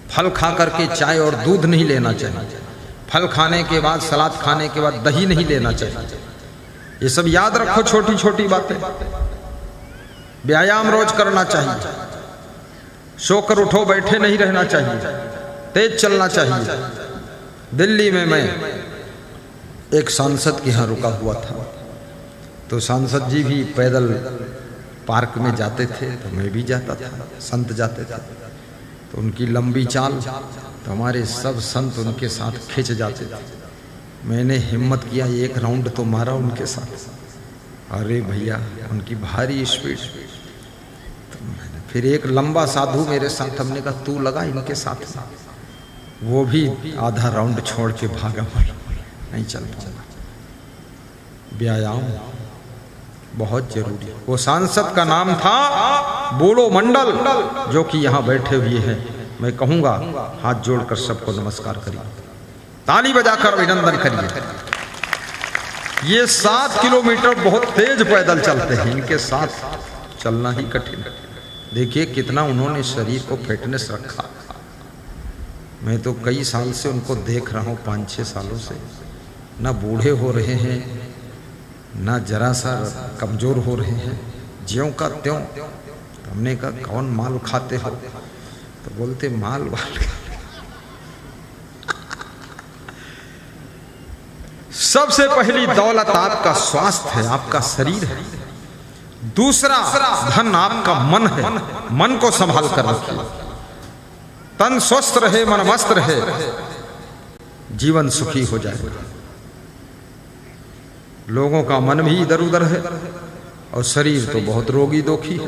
फल खा करके चाय और दूध नहीं लेना चाहिए, फल खाने के बाद सलाद खाने के बाद दही नहीं लेना चाहिए। ये सब याद रखो, छोटी छोटी बातें। व्यायाम रोज करना चाहिए, सोकर उठो बैठे नहीं रहना चाहिए, तेज चलना चाहिए। दिल्ली में मैं एक सांसद के यहाँ रुका हुआ था, तो सांसद जी भी पैदल पार्क में जाते थे तो मैं भी जाता था, संत जाते थे तो उनकी लंबी चाल, तो हमारे सब संत उनके साथ खिंच जाते थे। मैंने हिम्मत किया, एक राउंड तो मारा उनके साथ। अरे भैया उनकी भारी स्पीड। तो मैंने फिर एक लंबा साधु मेरे साथ, हमने कहा तू लगा इनके साथ। वो भी आधा राउंड छोड़ के भागा, नहीं चल पाऊंगा। व्यायाम बहुत जरूरी। वो सांसद का नाम था बोलो मंडल, जो कि यहाँ बैठे हुए हैं। मैं कहूँगा हाथ जोड़कर सबको नमस्कार करिए, ताली बजाकर अभिनंदन करिए। ये 7 किलोमीटर बहुत तेज पैदल चलते हैं, इनके साथ चलना ही कठिन है। देखिए कितना उन्होंने शरीर को फिटनेस रखा। मैं तो कई साल से उनको देख रहा हूँ, 5-6 सालों से। ना बूढ़े हो रहे हैं, ना जरा सा कमज़ोर हो रहे हैं, ज्यों का त्यों। तो हमने कहा कौन माल खाते हो? तो बोलते माल वाल। सबसे पहली दौलत आपका स्वास्थ्य है, आपका शरीर है। दूसरा धन आपका मन है, मन को संभाल कर रखिए। तन स्वस्थ रहे, मन मस्त रहे, जीवन सुखी हो जाए। लोगों का मन भी इधर उधर है और शरीर तो बहुत रोगी दोखी है।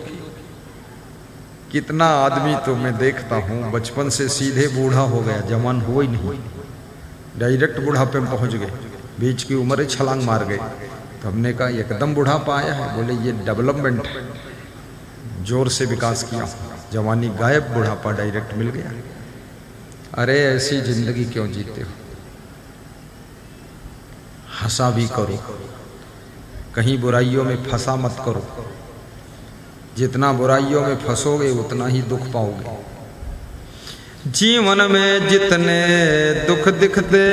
कितना आदमी तो मैं देखता हूं बचपन से सीधे बूढ़ा हो गया, जवान हुआ ही नहीं, डायरेक्ट बुढ़ापे में पहुंच गए, बीच की उम्र छलांग मार गए। तो हमने कहा एकदम बुढ़ापा आया है? बोले ये डेवलपमेंट है, जोर से विकास किया, जवानी गायब, बुढ़ापा डायरेक्ट मिल गया। अरे ऐसी जिंदगी क्यों जीते हो? हंसा भी करो, कहीं बुराइयों में फंसा मत करो। जितना बुराइयों में फंसोगे उतना ही दुख पाओगे। जीवन में जितने दुख दिखते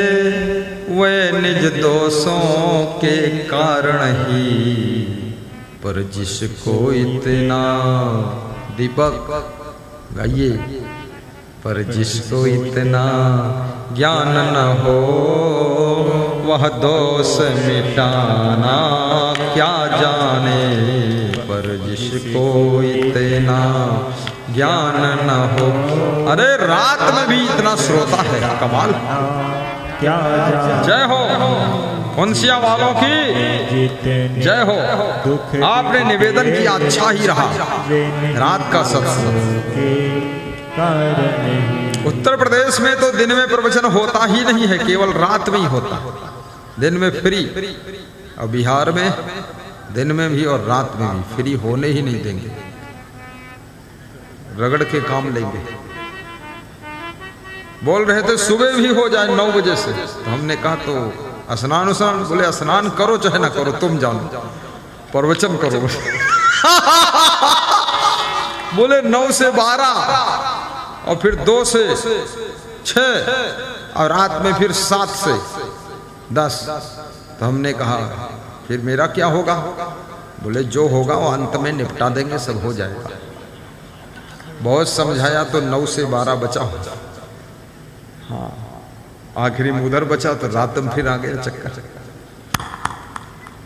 वे निज दोषों के कारण ही, पर जिसको इतना, दीपक गाइए, पर जिसको इतना ज्ञान न हो वह दोष मिटाना क्या जाने। पर जिसको इतना ज्ञान न हो। अरे रात में भी इतना श्रोता है, कमाल। क्या जय हो मुंशिया वालों की जय हो। आपने निवेदन किया, अच्छा ही रहा रात का सत्संग। उत्तर प्रदेश में तो दिन में प्रवचन होता ही नहीं है, केवल रात में ही होता, दिन में फ्री। और बिहार में दिन में भी और रात में भी फ्री होने ही नहीं देंगे, रगड़ के काम लेंगे। बोल रहे थे सुबह भी हो जाए 9 बजे से, तो हमने कहा तो स्नान उस्नान, बोले स्नान करो चाहे ना करो, तुम जानो, प्रवचन करो। बोले 9 से 12 और फिर 2 से 6 और रात में फिर 7 से 10। तो हमने कहा फिर मेरा क्या होगा? बोले जो होगा वो अंत में निपटा देंगे, सब हो जाएगा। बहुत समझाया तो 9 से 12 बचा। हाँ, आखिरी में उधर बचा तो रात में फिर आ गया चक्कर।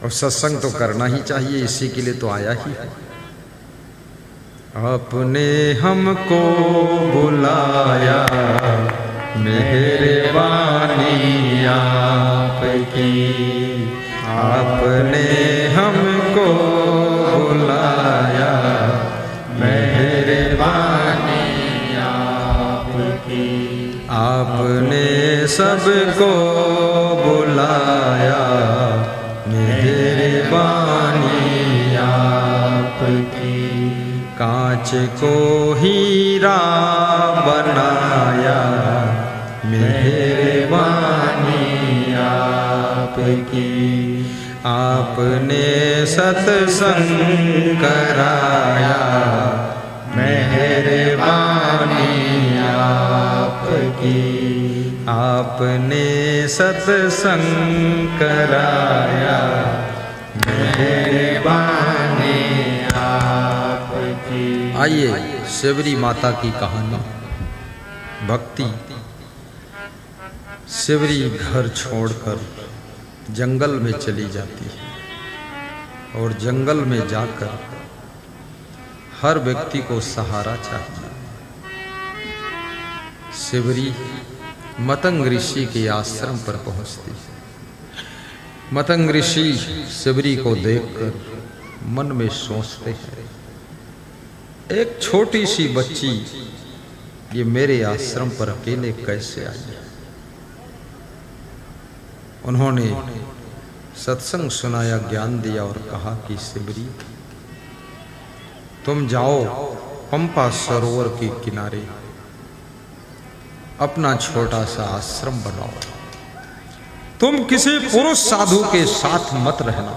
और सत्संग तो करना ही चाहिए, इसी के लिए तो आया ही है। आपने हमको बुलाया, मेहरबानी आपकी, आपने हमको बुलाया, मेहरबानी आपकी, आपने सबको बुलाया, मेहरबानी आपकी। कांच को हीरा बनाया, मेहरबानी आपकी, आपने सत्संग कराया, मेहरबानी आपकी, आपने सत्संग कराया, मेहरबानी आपकी। आइए शिवरी माता की कहानी। भक्ति। शिवरी घर छोड़कर जंगल में चली जाती है और जंगल में जाकर हर व्यक्ति को सहारा चाहिए। शिवरी मतंग ऋषि के आश्रम पर पहुंचती है। मतंग ऋषि शिवरी को देखकर मन में सोचते हैं, एक छोटी सी बच्ची ये मेरे आश्रम पर अकेले कैसे आई? उन्होंने सत्संग सुनाया, ज्ञान दिया और कहा कि शिवरी तुम जाओ पंपा सरोवर के किनारे अपना छोटा सा आश्रम बनाओ, तुम किसी पुरुष साधु के साथ मत रहना।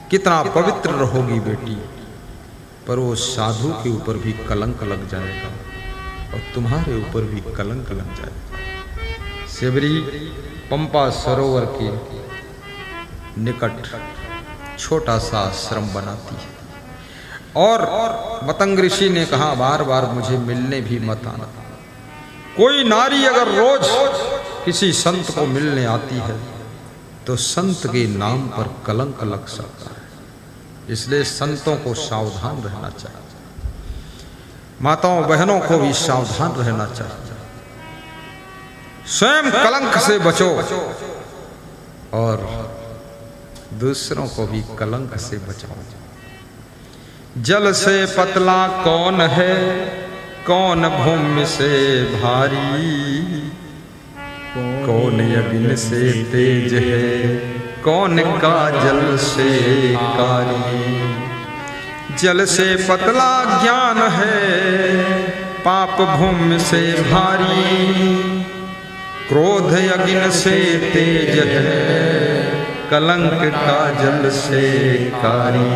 कितना पवित्र रहोगी बेटी, पर वो साधु के ऊपर भी कलंक लग जाएगा और तुम्हारे ऊपर भी कलंक लग जाएगा। सेवरी पंपा सरोवर के निकट छोटा सा आश्रम बनाती है और मतंग ऋषि ने कहा बार बार मुझे मिलने भी मत आना। कोई नारी अगर रोज किसी संत को मिलने आती है तो संत के नाम पर कलंक लग सकता है, इसलिए संतों को सावधान रहना चाहिए, माताओं बहनों को भी सावधान रहना चाहिए। स्वयं कलंक से बचो और दूसरों को भी कलंक से बचाओ। जल से पतला कौन है, कौन भूमि से भारी, कौन यज्ञ से तेज है, कौन काजल से कारी। जल से पतला ज्ञान है, पाप भूमि से भारी, क्रोध यज्ञ से तेज है, कलंक काजल से कारी।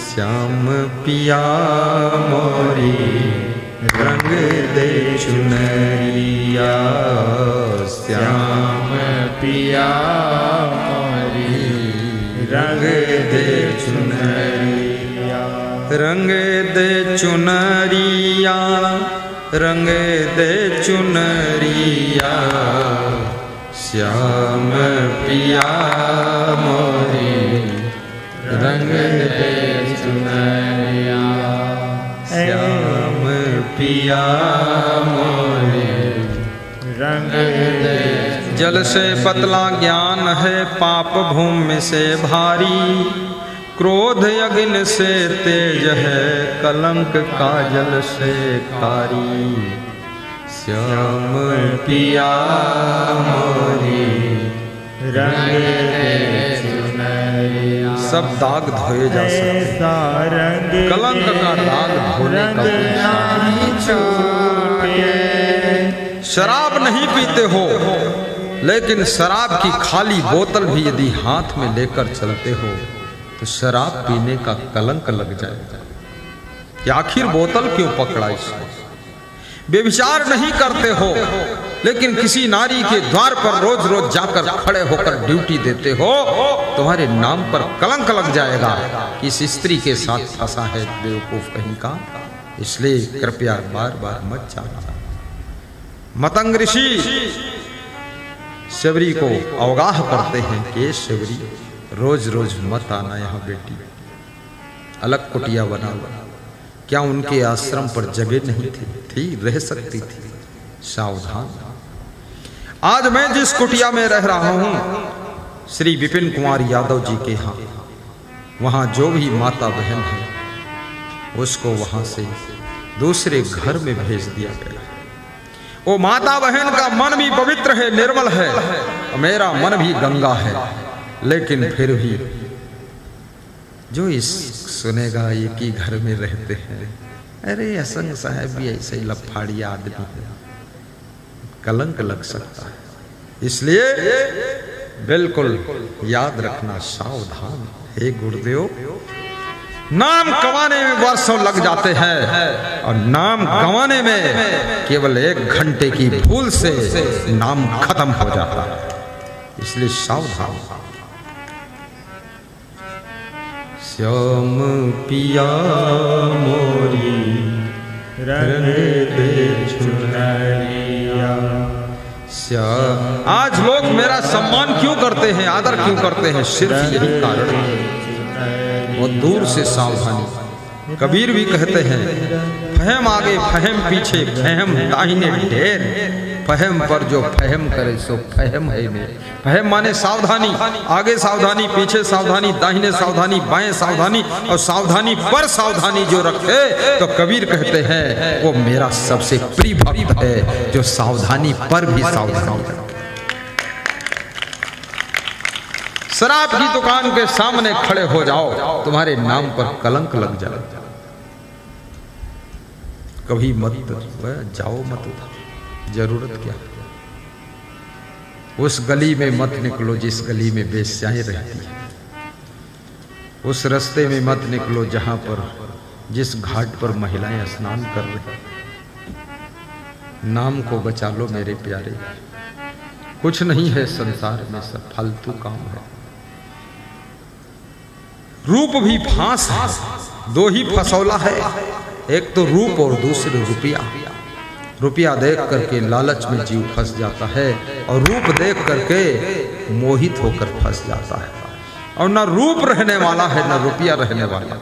श्याम पिया मोरी रंग दे चुनरिया, श्याम पिया मोरी रंग दे चुनरिया, रंग दे चुनरिया, रंग दे चुनरिया, श्याम पिया मोरी रंग दे चुनरिया, श्याम पिया मोरे रंग दे। जल से पतला ज्ञान है, पाप भूमि से भारी, क्रोध यज्ञ से तेज है, कलंक काजल से कारी। श्याम पिया मोरी रंग दे चुनरिया। सब दाग धोए जा सकते, कलंक का दाग धोने का शराब नहीं पीते हो, लेकिन शराब की खाली बोतल भी यदि हाथ में लेकर चलते हो तो शराब पीने का कलंक लग जाएगा कि आखिर बोतल क्यों पकड़ा इसको। व्यभिचार नहीं करते हो, लेकिन किसी नारी के द्वार पर रोज रोज जाकर खड़े होकर ड्यूटी देते हो, तुम्हारे नाम पर कलंक लग जाएगा कि इस स्त्री के साथ फंसा है बेवकूफ कहीं का। इसलिए कृपया बार बार मत जाना। मतंग ऋषि शबरी को अवगाह करते हैं कि शबरी रोज रोज मत आना यहाँ बेटी, अलग कुटिया बना हुआ। क्या उनके आश्रम पर जगह नहीं थी रह सकती थी। सावधान। आज मैं जिस कुटिया में रह रहा हूं श्री विपिन कुमार यादव जी के यहाँ, वहां जो भी माता बहन है उसको वहां से दूसरे घर में भेज दिया गया। वो माता बहन का मन भी पवित्र है, निर्मल है, और मेरा मन भी गंगा है, लेकिन फिर भी जो इस सुनेगा एक ही घर में रहते हैं, अरे असंग साहब भी ऐसे ही लफाड़िया आदमी है, कलंक लग सकता है। इसलिए बिल्कुल याद रखना, सावधान। हे गुरुदेव, नाम कमाने में वर्षों लग जाते हैं और नाम कमाने में केवल 1 घंटे की भूल से नाम खत्म हो जाता है। इसलिए सावधान। श्याम पिया मोरी रंग दे चुनरिया। श्याम। आज लोग मेरा सम्मान क्यों करते हैं, आदर क्यों करते हैं, सिर्फ यही कारण है, वो दूर से सावधानी। कबीर भी कहते हैं, फहम आगे फहम पीछे, फहम दाहिने ढेर, फहम पर जो फहम करे सो फहम है मेरे। फहम माने सावधानी, आगे सावधानी, पीछे सावधानी, दाहिने सावधानी, बाएं सावधानी, और सावधानी पर सावधानी जो रखे तो कबीर कहते हैं वो मेरा सबसे प्रिय भक्त है, जो सावधानी पर भी सावधानी रखे। शराब की दुकान के सामने खड़े हो जाओ, तुम्हारे नाम पर कलंक लग जाए। कभी मत जाओ, मत, जरूरत क्या। उस गली में मत निकलो जिस गली में बेस्याएं रहती है। उस रास्ते में मत निकलो जहां पर जिस घाट पर महिलाएं स्नान कर रही। नाम को बचा लो मेरे प्यारे, कुछ नहीं है संसार में, सब फालतू काम है। रूप भी फांस है, दो ही फसौला है, एक तो रूप और दूसरे रुपया। रुपया देख करके लालच में जीव फंस जाता है और रूप देख करके मोहित होकर फंस जाता है। और न रूप रहने वाला है न रुपया रहने वाला।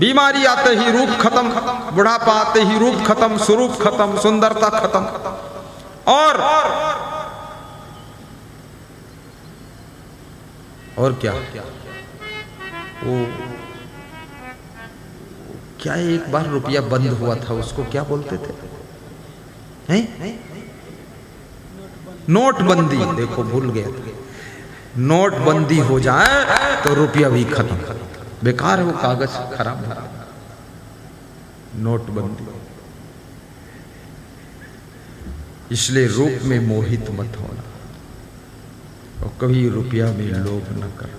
बीमारी आते ही रूप खत्म, बुढ़ापा आते ही रूप खत्म, स्वरूप खत्म, सुंदरता खत्म। और क्या वो क्या एक बार रुपया बंद हुआ था, उसको क्या बोलते थे? हैं? नोटबंदी। देखो भूल गए थे। नोटबंदी हो जाए तो रुपया भी खत्म, बेकार है वो कागज, खराब है। नोटबंदी। इसलिए रूप में मोहित मत होना और कभी रुपया में लोभ न कर।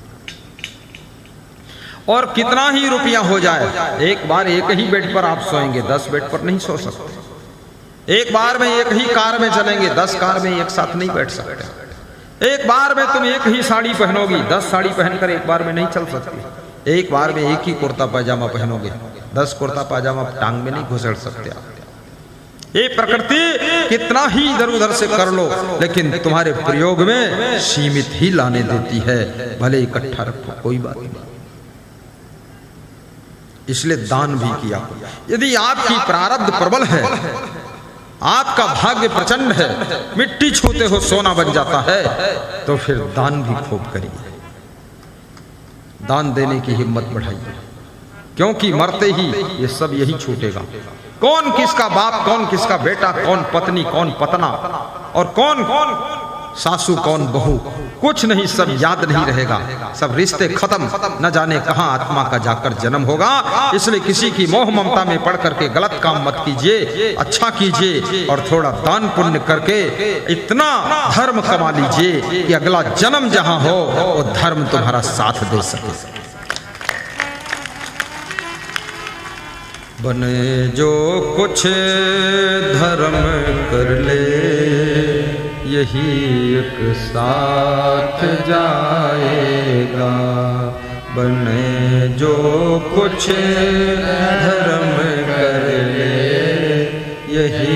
और कितना ही रुपया हो जाए, एक बार एक ही बेड पर आप सोएंगे, 10 बेड पर नहीं सो सकते। एक बार में एक ही कार में चलेंगे, 10 कार में एक साथ नहीं बैठ सकते। एक बार में तुम एक ही साड़ी पहनोगी, 10 साड़ी पहनकर एक बार में नहीं चल सकती। एक बार में एक ही कुर्ता पैजामा पहनोगे, 10 कुर्ता पैजामा टांग में नहीं घुसड़ सकते आप। ये प्रकृति कितना ही इधर उधर से कर लो, लेकिन तुम्हारे प्रयोग में सीमित ही लाने देती है। भले इकट्ठा रखो, कोई बात नहीं। इसलिए दान भी किया। यदि आपकी प्रारब्ध प्रबल है, आपका भाग्य प्रचंड है, मिट्टी छूते हो सोना बन जाता है, तो फिर दान भी खूब करिए। दान देने की हिम्मत बढ़ाइए, क्योंकि मरते ही ये सब यही छूटेगा। कौन किसका बाप, कौन किसका बेटा, कौन पत्नी, कौन पतना, और कौन सासू, कौन बहू, कुछ नहीं, सब याद नहीं रहेगा। सब रिश्ते खत्म, न जाने कहां आत्मा का जाकर जन्म होगा। इसलिए किसी की मोह ममता में पड़ करके गलत काम मत कीजिए, अच्छा कीजिए और थोड़ा दान पुण्य करके इतना धर्म कमा लीजिए कि अगला जन्म जहां हो वो धर्म तुम्हारा साथ दे सके। बने जो कुछ धर्म कर ले, यही एक साथ जाएगा। बने जो कुछ धर्म कर ले, यही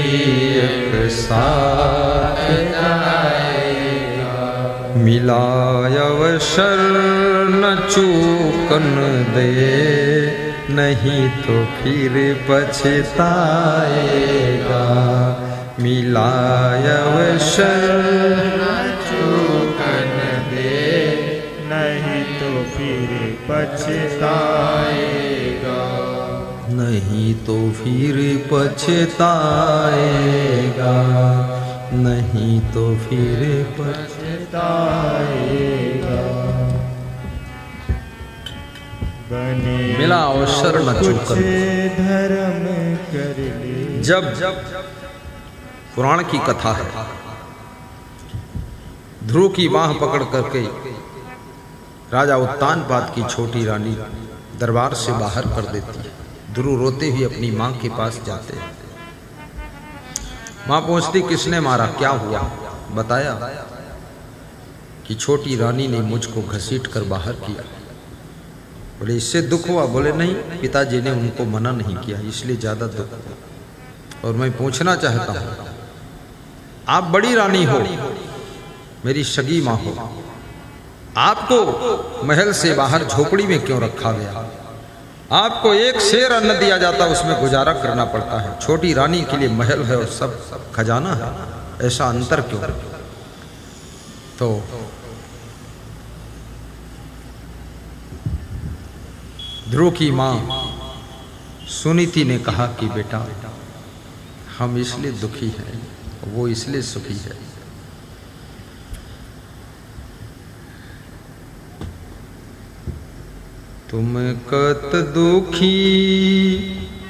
एक साथ जाएगा। मिला अवसर न चूकन दे, नहीं तो फिर पछताएगा। मिला अवसर न चूकन दे, नहीं तो फिर पछताएगा। नहीं तो फिर पछताएगा। नहीं तो फिर पछताएगा। बने मिला अवसर न चूकन धर्म कर ले। जब पुराण की कथा है, ध्रुव की बाह पकड़ करके राजा उत्तानपाद की छोटी रानी दरबार से बाहर कर देती है। ध्रुव रोते हुए अपनी मां के पास जाते हैं। मां पूछती, किसने मारा, क्या हुआ? बताया कि छोटी रानी ने मुझको घसीट कर बाहर किया। बोले इससे दुख हुआ? बोले नहीं, पिताजी ने उनको मना नहीं किया, इसलिए ज्यादा दुख हुआ। और मैं पूछना चाहता हूं, आप बड़ी रानी हो, मेरी सगी मां हो, आपको महल से बाहर झोपड़ी में क्यों रखा गया? आपको एक शेर अन्न दिया जाता, उसमें गुजारा करना पड़ता है। छोटी रानी के लिए महल है और सब खजाना है, ऐसा अंतर क्यों? तो ध्रुव की मां सुनीति ने कहा कि बेटा, हम इसलिए दुखी हैं, वो इसलिए सुखी है। तुम कत दुखी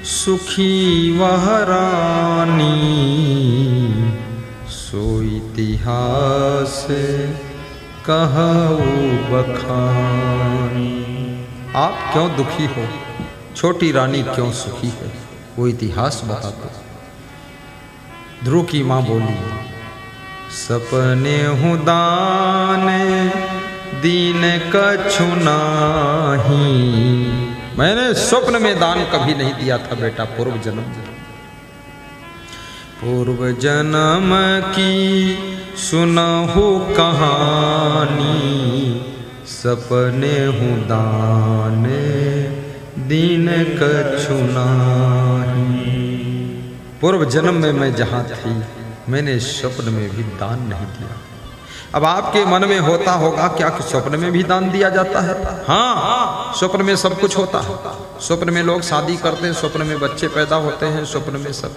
सुखी वह रानी, सोई इतिहास कहाऊ बखानी। आप क्यों दुखी हो, छोटी रानी क्यों सुखी है, वो इतिहास बता दो। ध्रुव की माँ बोली, सपने हूँ दान दीन कछु नाही। मैंने स्वप्न में दान कभी नहीं दिया था बेटा, पूर्व जन्म में। पूर्व जन्म की सुनहु कहानी, सपने हूँ दान दीन कछु नाही। पूर्व जन्म में मैं जहाँ थी, मैंने स्वप्न में भी दान नहीं दिया। अब आपके मन में होता होगा क्या कि स्वप्न में भी दान दिया जाता है? हाँ, स्वप्न में सब कुछ होता है। स्वप्न में लोग शादी करते हैं, स्वप्न में बच्चे पैदा होते हैं, स्वप्न में सब,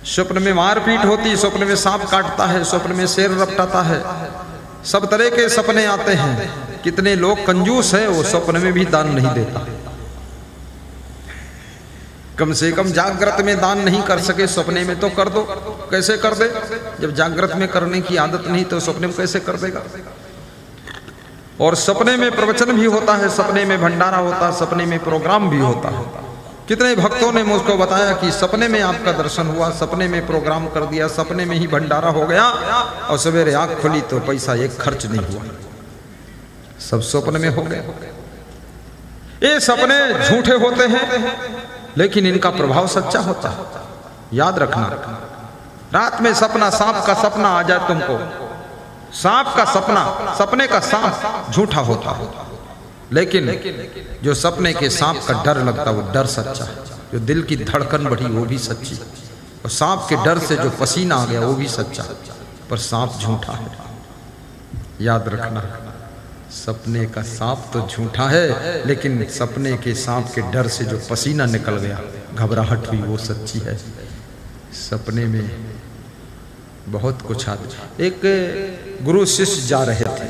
स्वप्न में मारपीट होती, स्वप्न में सांप काटता है, स्वप्न में शेर रपटाता है, सब तरह के सपने आते हैं। कितने लोग कंजूस है, वो स्वप्न में भी दान नहीं देता। कम से कम जागृत में दान नहीं कर सके, सपने में तो कर दो। कैसे कर दे? जब जागृत में करने की आदत नहीं तो सपने में कैसे कर देगा? और सपने में प्रवचन भी होता है, सपने में भंडारा होता है, सपने में प्रोग्राम भी होता है। कितने भक्तों ने मुझको बताया कि सपने में आपका दर्शन हुआ, सपने में प्रोग्राम कर दिया, सपने में ही भंडारा हो गया और सवेरे आंख खुली तो पैसा एक खर्च नहीं हुआ, सब स्वप्न में हो गए। ये सपने झूठे होते हैं लेकिन इनका प्रभाव सच्चा होता है। याद रखना, रात में सपना, सांप का सपना आ जाए तुमको, सांप का सपना, सपने का सांप झूठा होता है, लेकिन जो सपने के सांप का डर लगता वो डर सच्चा है। जो दिल की धड़कन बढ़ी वो भी सच्ची, और सांप के डर से जो पसीना आ गया वो भी सच्चा, पर सांप झूठा है। याद रखना, सपने का सांप तो झूठा है, लेकिन सपने के सांप के डर से जो पसीना निकल गया, घबराहट हुई, वो सच्ची है। सपने में बहुत कुछ आता। एक गुरु शिष्य जा रहे थे,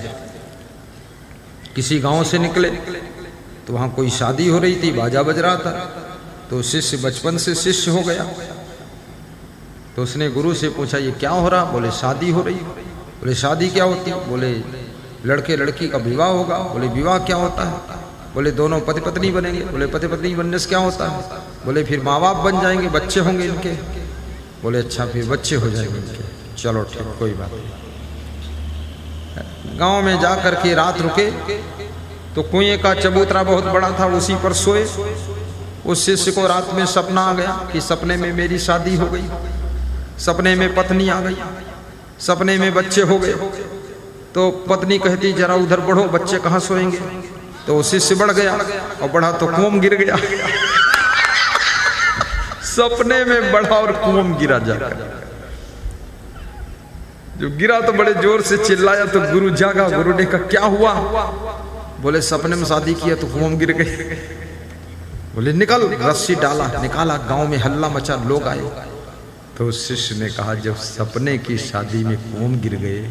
किसी गांव से निकले तो वहां कोई शादी हो रही थी, बाजा बज रहा था, तो शिष्य बचपन से शिष्य हो गया। तो उसने गुरु से पूछा, ये क्या हो रहा? बोले शादी हो रही। बोले शादी क्या होती? बोले लड़के लड़की का विवाह होगा। बोले विवाह क्या होता है? बोले दोनों पति पत्नी बनेंगे। बोले पति पत्नी बनने से क्या होता है? बोले फिर माँ बाप बन जाएंगे, बच्चे होंगे इनके। बोले अच्छा, फिर बच्चे हो जाएंगे इनके। चलो ठीक, कोई बात नहीं। गांव में जा कर के रात रुके तो कुएं का चबूतरा बहुत बड़ा था, उसी पर सोए। उस शिष्य को रात में सपना आ गया कि सपने में मेरी शादी हो गई, सपने में पत्नी आ गई, सपने में बच्चे हो गए। तो पत्नी कहती जरा उधर बढ़ो, बच्चे कहाँ सोएंगे? तो शिष्य बढ़ गया और बढ़ा तो कुआं में गिर गया। सपने में बढ़ा और कुआं में गिरा जाकर। जो गिरा तो बड़े जोर से चिल्लाया तो गुरु जागा। गुरु ने कहा क्या हुआ? बोले सपने में शादी किया तो कुआं में गिर गई। बोले निकल, रस्सी डाला, निकाला, गांव में हल्ला मचा, लोग आए। तो शिष्य ने कहा जब सपने की शादी में कुआं में गिर गए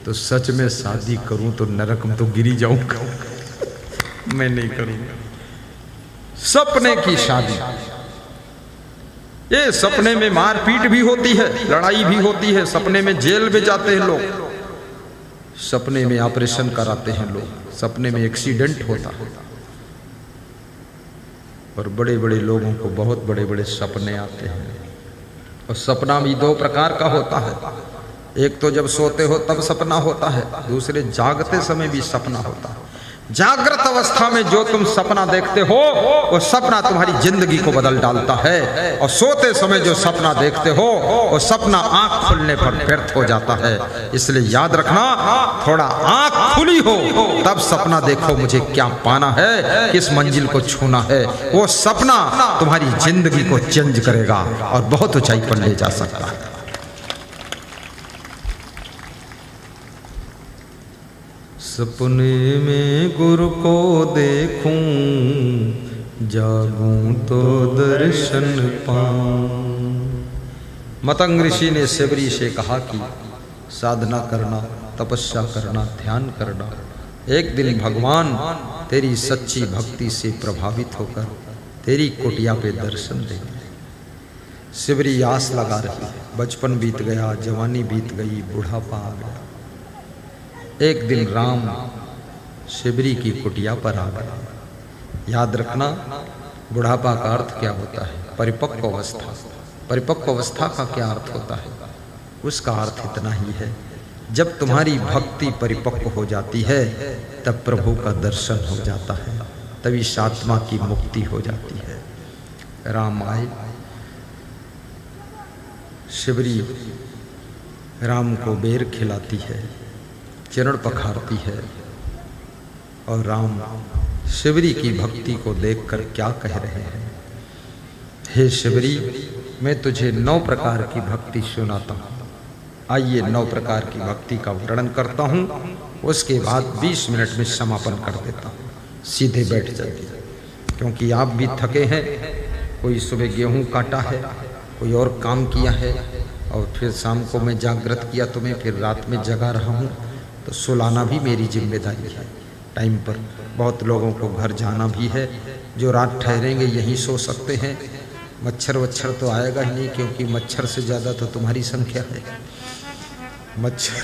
तो सच में शादी करूं तो नरक में तो गिरी जाऊंगा। मैं नहीं करूंगा। सपने की शादी, ये सपने में मारपीट भी होती है, लड़ाई भी होती है, सपने में जेल में जाते हैं लोग, सपने में ऑपरेशन कराते हैं लोग, सपने में एक्सीडेंट होता है। और बड़े बड़े लोगों को बहुत बड़े बड़े सपने आते हैं। और सपना भी दो प्रकार का होता है, एक तो जब सोते हो तब सपना होता है, दूसरे जागते समय भी सपना होता है। जागृत अवस्था में जो तुम सपना देखते हो वो सपना तुम्हारी जिंदगी को बदल डालता है, और सोते समय जो सपना देखते हो वो सपना आंख खुलने पर व्यर्थ हो जाता है। इसलिए याद रखना, थोड़ा आंख खुली हो तब सपना देखो, मुझे क्या पाना है, किस मंजिल को छूना है। वो सपना तुम्हारी जिंदगी को चेंज करेगा और बहुत ऊंचाई पर ले जा सकता है। सपने में गुरु को देखूं, जागूं तो दर्शन पाऊं। मतंग ऋषि ने शबरी से कहा कि साधना करना, तपस्या करना, ध्यान करना, एक दिन भगवान तेरी सच्ची भक्ति से प्रभावित होकर तेरी कुटिया पे दर्शन देंगे। शबरी आस लगा रही है, बचपन बीत गया, जवानी बीत गई, बुढ़ापा आ गया। एक दिन राम शिबरी की कुटिया पर आ गया। याद रखना, बुढ़ापा का अर्थ क्या होता है? परिपक्व अवस्था। परिपक्व अवस्था का क्या अर्थ होता है? उसका अर्थ इतना ही है, जब तुम्हारी भक्ति परिपक्व हो जाती है तब प्रभु का दर्शन हो जाता है, तभी इस आत्मा की मुक्ति हो जाती है। राम आए, शिबरी राम को बेर खिलाती है, चरण पखारती है, और राम शिबरी की भक्ति को देखकर क्या कह रहे हैं? हे शिबरी, मैं तुझे 9 प्रकार की भक्ति सुनाता हूँ। आइए 9 प्रकार की भक्ति का वर्णन करता हूँ, उसके बाद 20 मिनट में समापन कर देता हूँ। सीधे बैठ जाइए, क्योंकि आप भी थके हैं। कोई सुबह गेहूँ काटा है, कोई और काम किया है, और फिर शाम को मैं जागृत किया तुम्हें, फिर रात में जगा रहा हूँ, तो सुलाना भी मेरी जिम्मेदारी है टाइम पर। बहुत लोगों को घर जाना भी है, जो रात ठहरेंगे यहीं सो सकते हैं। मच्छर वच्छर तो आएगा ही नहीं, क्योंकि मच्छर से ज़्यादा तो तुम्हारी संख्या है। मच्छर,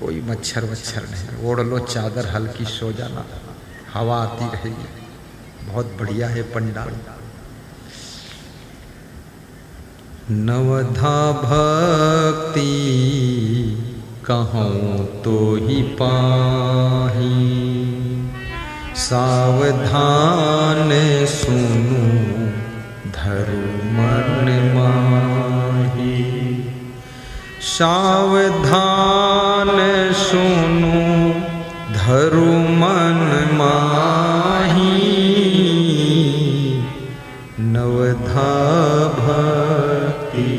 कोई मच्छर वच्छर नहीं। ओढ़ लो चादर, हल्की सो जाना, हवा आती रहेगी। बहुत बढ़िया है पंडाल। नवधा भक्ति कहूँ तो ही पाही, सावधान सुनू धरु मन माही। सावधान सुनू धरु मन माही, नवधा भक्ति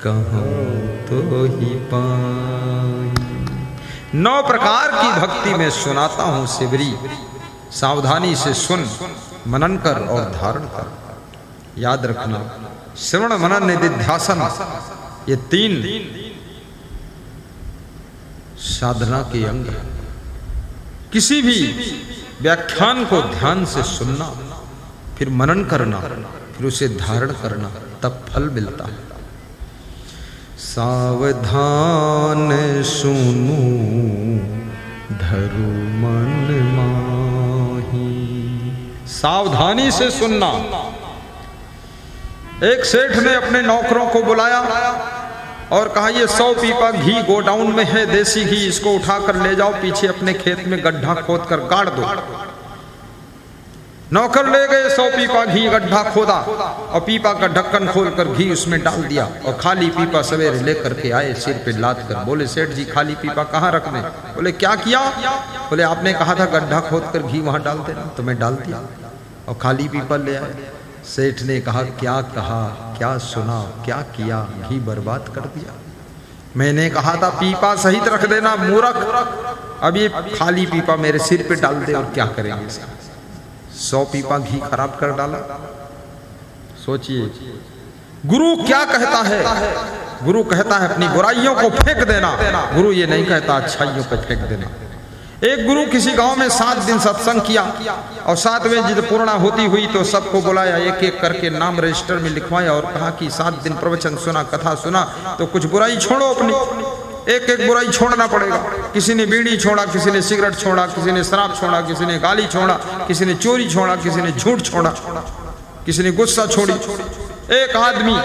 कहूँ तो ही पाई। 9 प्रकार की भक्ति में सुनाता हूँ शिबरी, सावधानी से सुन, मनन कर और धारण कर। याद रखना, श्रवण मनन निधिध्यासन, ये 3 साधना के अंग हैं। किसी भी व्याख्यान को ध्यान से सुनना, फिर मनन करना, फिर उसे धारण करना, तब फल मिलता है। सावधान सुनू धरु मन माही। सावधानी से सुनना। एक सेठ ने अपने नौकरों को बुलाया और कहा, ये 100 पीपा घी गोडाउन में है, देसी घी, इसको उठाकर ले जाओ, पीछे अपने खेत में गड्ढा खोद कर गाड़ दो। नौकर ले गए, 100 पीपा घी गड्ढा खोदा और पीपा का ढक्कन खोलकर घी उसमें डाल दिया, और खाली पीपा सवेरे लेकर के आए सिर पे लाद कर। बोले, सेठ जी खाली पीपा कहाँ रख दें? बोले, क्या किया? बोले, आपने कहा था गड्ढा खोद कर घी वहां डाल देना, तो मैं डाल दिया और खाली पीपा ले आए। सेठ ने कहा, क्या कहा, क्या सुना, क्या किया? घी बर्बाद कर दिया। मैंने कहा था पीपा सहित रख देना, मूर्ख। अब ये खाली पीपा मेरे सिर पे डाल दे, और क्या करेंगे इसका? 100 पीपा घी खराब कर डाला। सोचिए, गुरु क्या कहता है? गुरु कहता है अपनी बुराइयों को फेंक देना। गुरु ये नहीं कहता अच्छाइयों को फेंक देना। एक गुरु किसी गांव में 7 दिन सत्संग किया, और 7वें जब पूर्णाहुति हुई तो सबको बुलाया, एक एक करके नाम रजिस्टर में लिखवाया, और कहा कि 7 दिन प्रवचन सुना, कथा सुना, तो कुछ बुराई छोड़ो अपनी। एक एक बुराई छोड़ना पड़ेगा। किसी ने बीड़ी छोड़ा, किसी ने सिगरेट छोड़ा, किसी ने शराब छोड़ा, किसी ने गाली छोड़ा, किसी ने चोरी छोड़ा, किसी ने झूठ छोड़ा, किसी ने गुस्सा छोड़ी। एक आदमी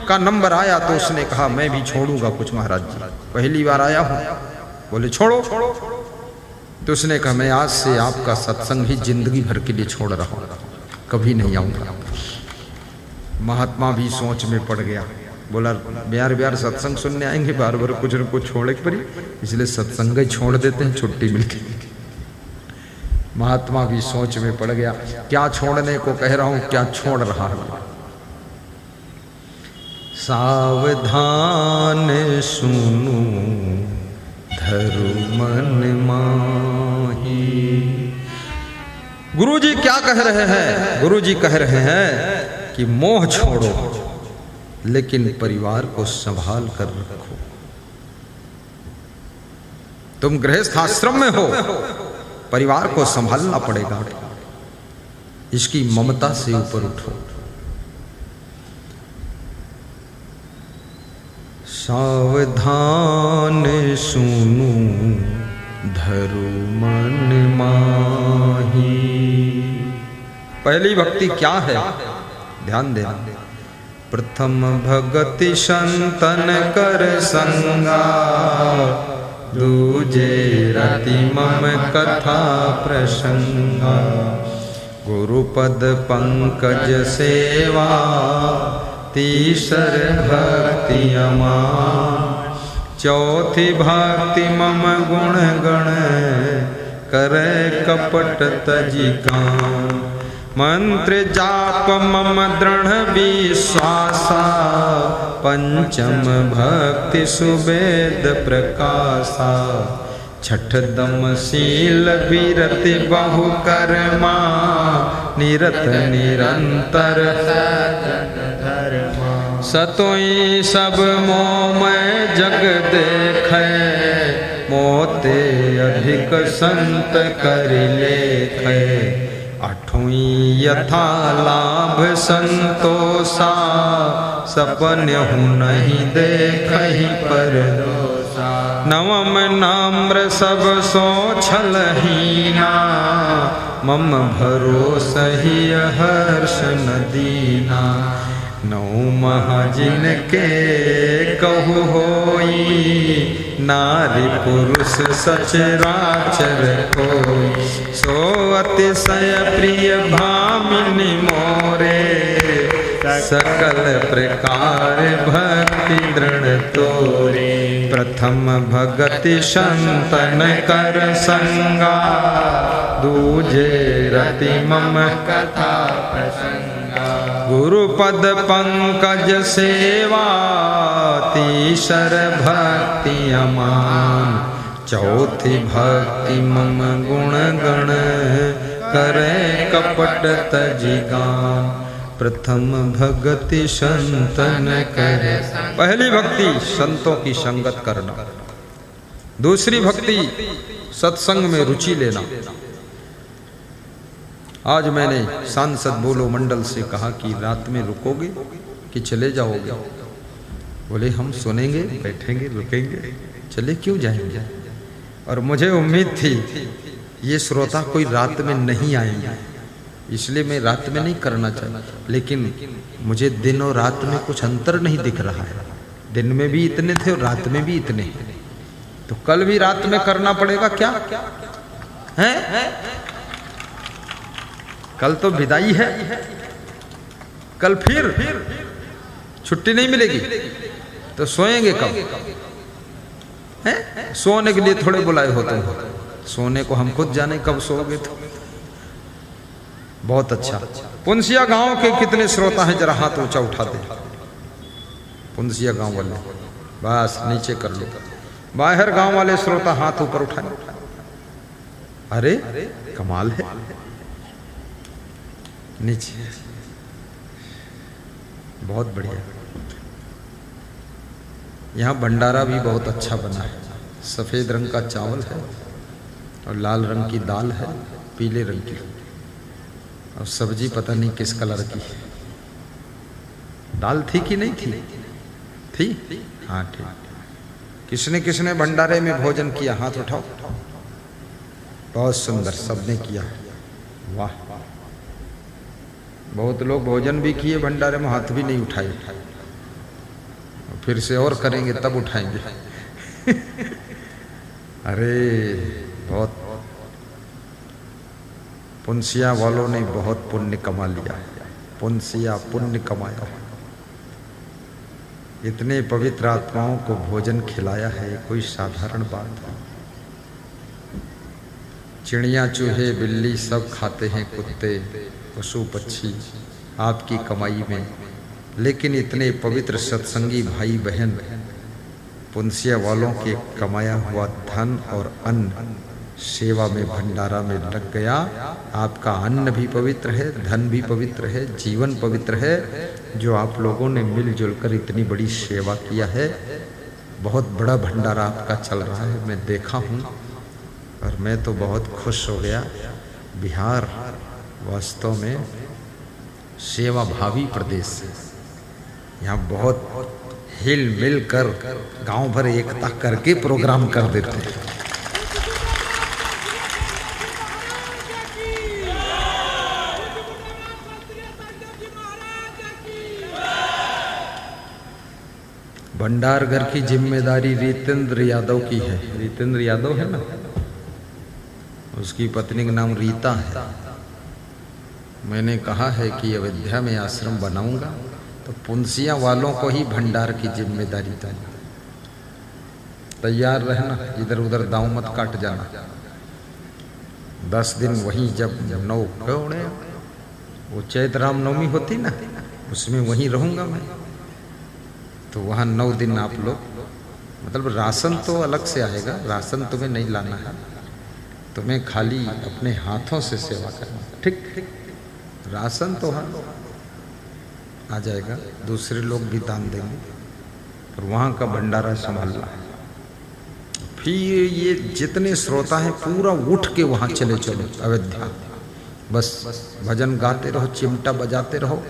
का नंबर आया तो उसने कहा, मैं भी छोड़ूंगा कुछ महाराज जी, पहली बार आया हूं। बोले, छोड़ो। तो उसने कहा, मैं आज से आपका सत्संग ही जिंदगी भर के लिए छोड़ रहा हूं, कभी नहीं आऊंगा। महात्मा भी सोच में पड़ गया। बोला, ब्यार ब्यार सत्संग सुनने आएंगे, बार बार कुछ न कुछ छोड़े के पड़ी, इसलिए सत्संग ही छोड़ देते हैं, छुट्टी मिलती। महात्मा भी सोच में पड़ गया, क्या छोड़ने को कह रहा हूं, क्या छोड़ रहा हूं। सावधान सुनू धरु मन माही। गुरुजी क्या कह रहे हैं? गुरुजी कह रहे हैं कि मोह छोड़ो, लेकिन परिवार को संभाल कर रखो। तुम गृहस्थ आश्रम में हो, परिवार को संभालना पड़ेगा। इसकी ममता से ऊपर उठो। सावधान सुनू धरु मन माही। पहली भक्ति क्या है, ध्यान देना। प्रथम भगति संतन कर संगा, दूजे रति मम कथा प्रसंगा। गुरुपद पंकज सेवा, तीसर भक्ति अमान। चौथी भक्ति मम गुण गण, करे कपट तजिका। मंत्र जाप मम दृढ़ विश्वासा, पंचम भक्ति सुवेद प्रकाशा। छठ दम शील विरति बहु कर्मा, निरत निरंतर सजन धर्मा। सतोई सब मोह मैं जग देखे, मोते अधिक संत कर लेखे। आठवीं यथा लाभ संतोषा, सपन हूँ नहीं देखहि पर दोषा। नवम नाम्र सब सो छलहीना, मम भरोसा ही हर्ष न दीना। नौ महाजिन के कहु होई, नारी पुरुष सचराचर कोई। सो अतिशय प्रिय भामिनी मोरे, सकल प्रकार भक्ति दृढ़ तोरे। प्रथम भगति संतन कर संगा, दूजे रति मम कथा प्रसंगा। गुरुपद पंकज सेवा, तीसर भक्ति अमान। चौथी भक्ति मम गुण गण, करे कपट तजिगान। प्रथम भक्ति संतन करे, पहली भक्ति संतों की संगत करना। दूसरी भक्ति सत्संग में रुचि लेना। आज मैंने सांसद बोलो मंडल से कहा कि रात में रुकोगे कि चले जाओगे? बोले हम सुनेंगे, बैठेंगे, रुकेंगे, चले क्यों जाएंगे। और मुझे उम्मीद थी ये श्रोता कोई रात में नहीं आएंगे, इसलिए मैं रात में नहीं करना चाहता। लेकिन मुझे दिन और रात में कुछ अंतर नहीं दिख रहा है। दिन में भी इतने थे और रात में भी इतने हैं, तो कल भी रात में करना पड़ेगा क्या है? कल तो विदाई है, कल फिर छुट्टी नहीं मिलेगी, तो सोएंगे कब? हैं? सोने के लिए थोड़े बुलाए हो तुम, सोने को हम खुद जाने कब सोओगे। तो बहुत अच्छा। पुंसिया गांव के कितने श्रोता हैं, जरा हाथ ऊंचा उठा दे। पुंसिया गांव वाले बस नीचे कर लो। बाहर गांव वाले श्रोता हाथ ऊपर उठाए। अरे कमाल है। नीचे, बहुत बढ़िया। यहाँ भंडारा भी बहुत अच्छा बना है। सफेद रंग का चावल है और लाल रंग की दाल है, पीले रंग की, और सब्जी पता नहीं किस कलर की है। दाल थी कि नहीं थी? थी, हाँ ठीक। किसने किसने भंडारे में भोजन किया? हाथ उठाओ। बहुत सुंदर, सबने किया। वाह, बहुत लोग भोजन भी किए भंडारे में, हाथ भी नहीं उठाए। फिर से और करेंगे तब उठाएंगे। अरे बहुत, पुंसिया वालों ने बहुत पुण्य कमा लिया। पुंसिया पुण्य कमाया, इतने पवित्र आत्माओं को भोजन खिलाया है, कोई साधारण बात है। चिड़िया चूहे बिल्ली सब खाते हैं, कुत्ते पशु पक्षी आपकी कमाई में, लेकिन इतने पवित्र सत्संगी भाई बहन पुंसिया वालों के कमाया हुआ धन और अन्न सेवा में भंडारा में लग गया। आपका अन्न भी पवित्र है, धन भी पवित्र है, जीवन पवित्र है, जो आप लोगों ने मिलजुल कर इतनी बड़ी सेवा किया है। बहुत बड़ा भंडारा आपका चल रहा है, मैं देखा हूँ और मैं तो बहुत खुश हो गया। बिहार वास्तव में सेवा भावी प्रदेश है। यहाँ बहुत हिल मिल कर गांव भर एकता करके प्रोग्राम कर देते हैं। भंडार घर की जिम्मेदारी रितेंद्र यादव की है। रितेंद्र यादव है ना, उसकी पत्नी का नाम रीता है। मैंने कहा है कि अयोध्या में आश्रम बनाऊंगा तो पुंसिया वालों को ही भंडार की जिम्मेदारी दूंगा। तैयार रहना, इधर उधर दांव मत काट जाना। 10 दिन वहीं, जब नौ वो चैत रामनवमी होती ना, उसमें वहीं रहूंगा मैं। तो वहाँ 9 दिन आप लोग, मतलब राशन तो अलग से आएगा, राशन तुम्हें नहीं लाना है, तुम्हें खाली अपने हाथों से सेवा करना। ठीक, राशन तो हाँ आ जाएगा, दूसरे लोग भी दान देंगे, और वहाँ का भंडारा संभालना है। फिर ये जितने श्रोता हैं पूरा उठ के वहाँ चले चलो अयोध्या, बस भजन गाते रहो, चिमटा बजाते रहो।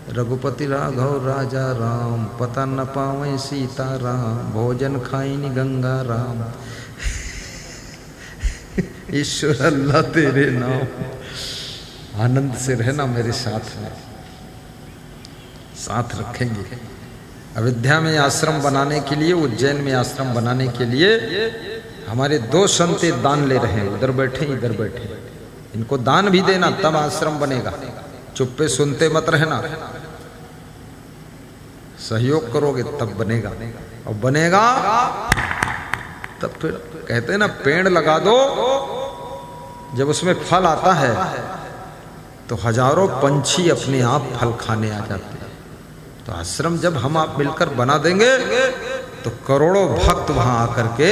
रघुपति राघव राजा राम, पता न पावे सीता राम, भोजन खाई गंगा राम, ईश्वर अल्लाह तेरे नाम। आनंद से रहना मेरे साथ में, साथ रखेंगे। अयोध्या में आश्रम बनाने के लिए, उज्जैन में आश्रम बनाने के लिए हमारे 2 संत दान ले रहे हैं, उधर बैठे इधर बैठे। इनको दान भी देना तब आश्रम बनेगा, चुप्पे सुनते मत रहना। सहयोग करोगे तब बनेगा, और बनेगा तब फिर कहते हैं ना, पेड़ लगा दो, जब उसमें फल आता है तो हजारों पंछी अपने आप फल खाने आ जाते हैं। तो आश्रम जब हम आप मिलकर बना देंगे तो करोड़ों भक्त वहां आकर के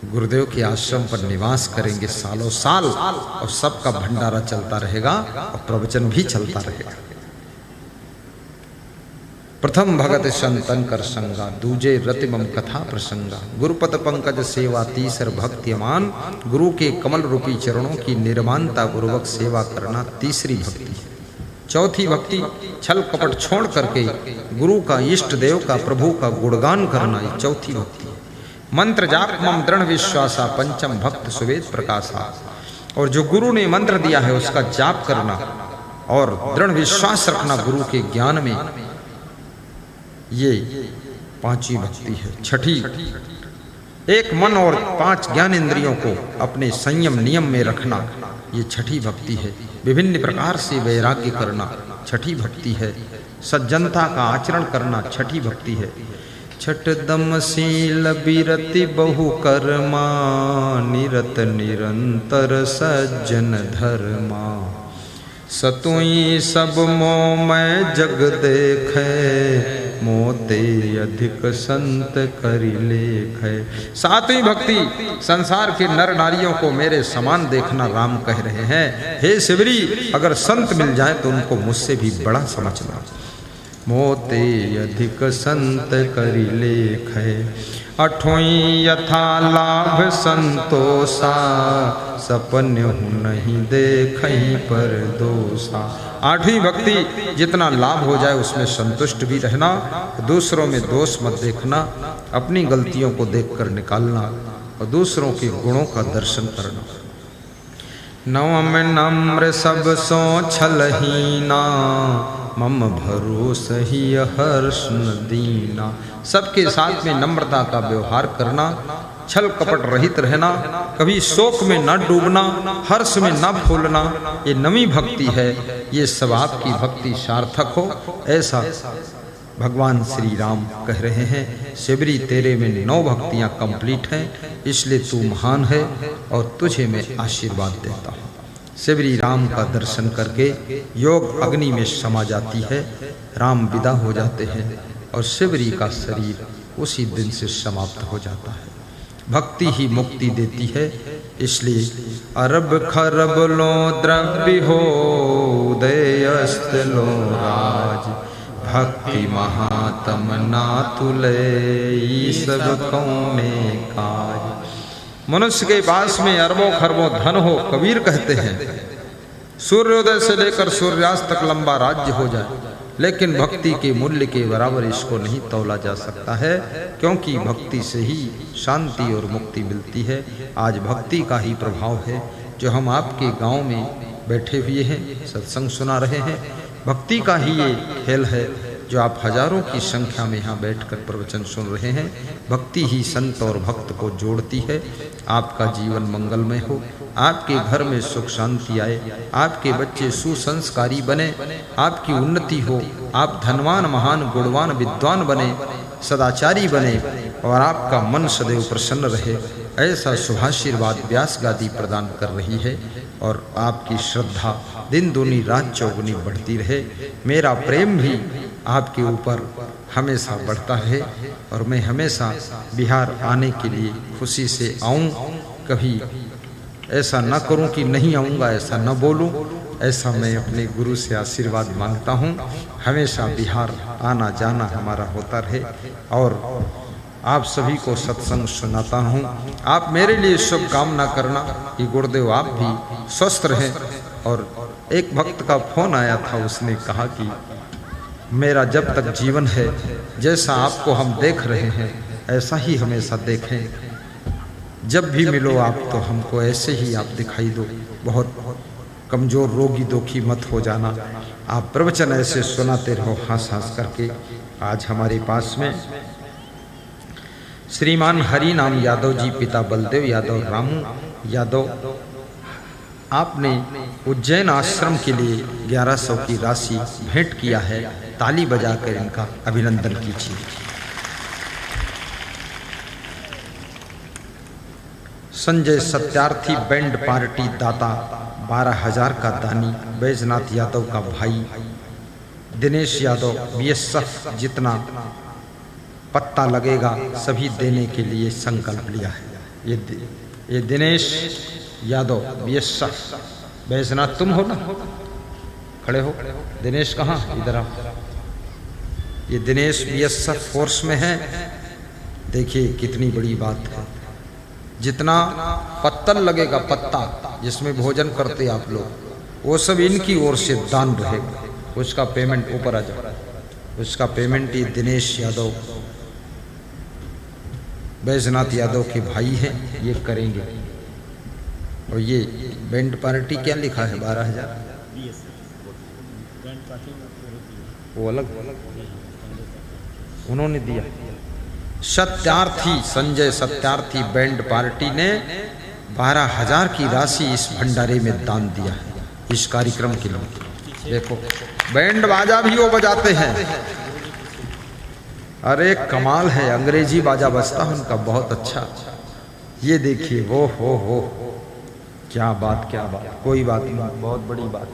गुरुदेव के आश्रम पर निवास करेंगे सालों साल, और सबका भंडारा चलता रहेगा और प्रवचन भी चलता रहेगा। प्रथम भगत संतन कर संगा, दूजे रतिमम कथा प्रसंगा, गुरुपद पंकज सेवा, तीसर भक्तिमान, गुरु के कमल रूपी चरणों की निर्माणता पूर्वक सेवा करना तीसरी भक्ति है। चौथी भक्ति छल कपट छोड़ करके गुरु का, इष्ट देव का, प्रभु का गुणगान करना, ये चौथी भक्ति है। मंत्र जाप मम दृढ़ विश्वासा, पंचम भक्त सुवेद प्रकाशा, और जो गुरु ने मंत्र दिया है उसका जाप करना और दृढ़ विश्वास रखना गुरु के ज्ञान में, ये पांचवी भक्ति है। छठी, एक मन और 5 ज्ञान इंद्रियों को अपने संयम नियम में रखना, ये छठी भक्ति है। विभिन्न प्रकार से वैराग्य करना छठी भक्ति है। सज्जनता का आचरण करना छठी भक्ति है। छठ दमशील बिरति बहु कर्मा, निरत निरंतर सज्जन धर्मा, सतुई सब मोह मैं जग देखे, मोते अधिक संत करि लेखे। सातवीं भक्ति, संसार के नर नारियों को मेरे समान देखना, राम कह रहे हैं हे शिवरी, अगर संत मिल जाए तो उनको मुझसे भी बड़ा समझना। मोते अधिक संत करि लेखे, अठोई यथा लाभ संतोषा, सपन हूँ नहीं देखहीं पर दोषा। 8वीं भक्ति, जितना लाभ हो जाए उसमें संतुष्ट भी रहना, दूसरों में दोष मत देखना, अपनी गलतियों को देखकर निकालना और दूसरों के गुणों का दर्शन करना। नवम नम्र सब सो छलहीना, मम भरोस ही हर्ष न दीना। सबके साथ में नम्रता का व्यवहार करना, छल कपट रहित रहना, कभी शोक में न डूबना, हर्ष में न फूलना, ये नवी भक्ति है। ये सब आपकी भक्ति सार्थक हो, ऐसा भगवान श्री राम कह रहे हैं। शिवरी तेरे में 9 भक्तियां कंप्लीट हैं, इसलिए तू महान है और तुझे मैं आशीर्वाद देता हूँ। शिवरी राम का दर्शन करके योग अग्नि में समा जाती है, राम विदा हो जाते हैं और शिवरी का शरीर उसी दिन से समाप्त हो जाता है। भक्ति ही मुक्ति देती है, इसलिए अरब खरब लो द्रव्य हो, उदयस्त लो राज, भक्ति महातम ना तुले, सब कौने काज। मनुष्य के पास में अरबों खरबों धन हो, कबीर कहते हैं सूर्योदय से लेकर सूर्यास्त तक लंबा राज्य हो जाए, लेकिन भक्ति के मूल्य के बराबर इसको नहीं तौला जा सकता है, क्योंकि भक्ति से ही शांति और मुक्ति मिलती है। आज भक्ति का ही प्रभाव है जो हम आपके गांव में बैठे हुए हैं, सत्संग सुना रहे हैं। भक्ति का ही ये खेल है जो आप हजारों की संख्या में यहाँ बैठकर प्रवचन सुन रहे हैं। भक्ति ही संत और भक्त को जोड़ती है। आपका जीवन मंगलमय हो, आपके घर में सुख शांति आए, आपके बच्चे सुसंस्कारी बने, आपकी उन्नति हो, आप धनवान महान गुणवान विद्वान बने, सदाचारी बने और आपका मन सदैव प्रसन्न रहे, ऐसा शुभाशीर्वाद व्यास गादी प्रदान कर रही है। और आपकी श्रद्धा दिन दूनी रात चौगुनी बढ़ती रहे। मेरा प्रेम भी आपके ऊपर हमेशा बढ़ता है और मैं हमेशा बिहार आने के लिए खुशी से आऊं। कभी ऐसा न करूं कि नहीं आऊंगा, ऐसा न बोलूं। ऐसा मैं अपने गुरु से आशीर्वाद मांगता हूं। हमेशा बिहार आना जाना हमारा होता रहे और आप सभी को सत्संग सुनाता हूँ। आप मेरे लिए शुभकामना करना कि गुरुदेव आप भी स्वस्थ रहें। और एक भक्त का फोन आया था, उसने कहा कि मेरा जब तक जीवन है, जैसा आपको हम देख रहे हैं ऐसा ही हमेशा देखें। जब भी मिलो आप तो हमको ऐसे ही आप दिखाई दो। बहुत कमज़ोर रोगी दुखी मत हो जाना। आप प्रवचन ऐसे सुनाते रहो हंस हंस करके। आज हमारे पास में श्रीमान हरि नाम यादव जी, पिता बलदेव यादव, रामू यादव, आपने उज्जैन आश्रम के लिए 1100 की राशि भेंट किया है। ताली बजाकर इनका अभिनंदन कीजिए। संजय सत्यार्थी बैंड पार्टी दाता 12,000 का दानी, बैजनाथ यादव का भाई दिनेश यादव, बीएसएफ जितना पत्ता लगेगा सभी देने के लिए संकल्प लिया है। ये दिनेश यादव बीएसएफ, बैजनाथ तुम हो ना, खड़े हो। दिनेश कहाँ? इधर आओ। ये दिनेश बीएसएफ फोर्स में है। देखिए कितनी बड़ी बात है। जितना पत्तल लगेगा, पत्ता जिसमें भोजन करते आप लोग, वो सब इनकी ओर से दान रहेगा। उसका पेमेंट ऊपर आ जाए, उसका पेमेंट ये दिनेश यादव बैजनाथ यादव के भाई हैं, ये करेंगे। और ये बैंड पार्टी क्या लिखा है? 12,000 वो अलग उन्होंने दिया। सत्यार्थी संजय सत्यार्थी बैंड पार्टी ने 12,000 की राशि इस भंडारे में दान दिया है इस कार्यक्रम के लिए। देखो बैंड बाजा भी वो बजाते हैं। अरे कमाल है, अंग्रेजी बाजा बजता है उनका बहुत अच्छा। ये देखिए वो हो क्या बात, क्या बात। कोई बात नहीं, बहुत बड़ी बात।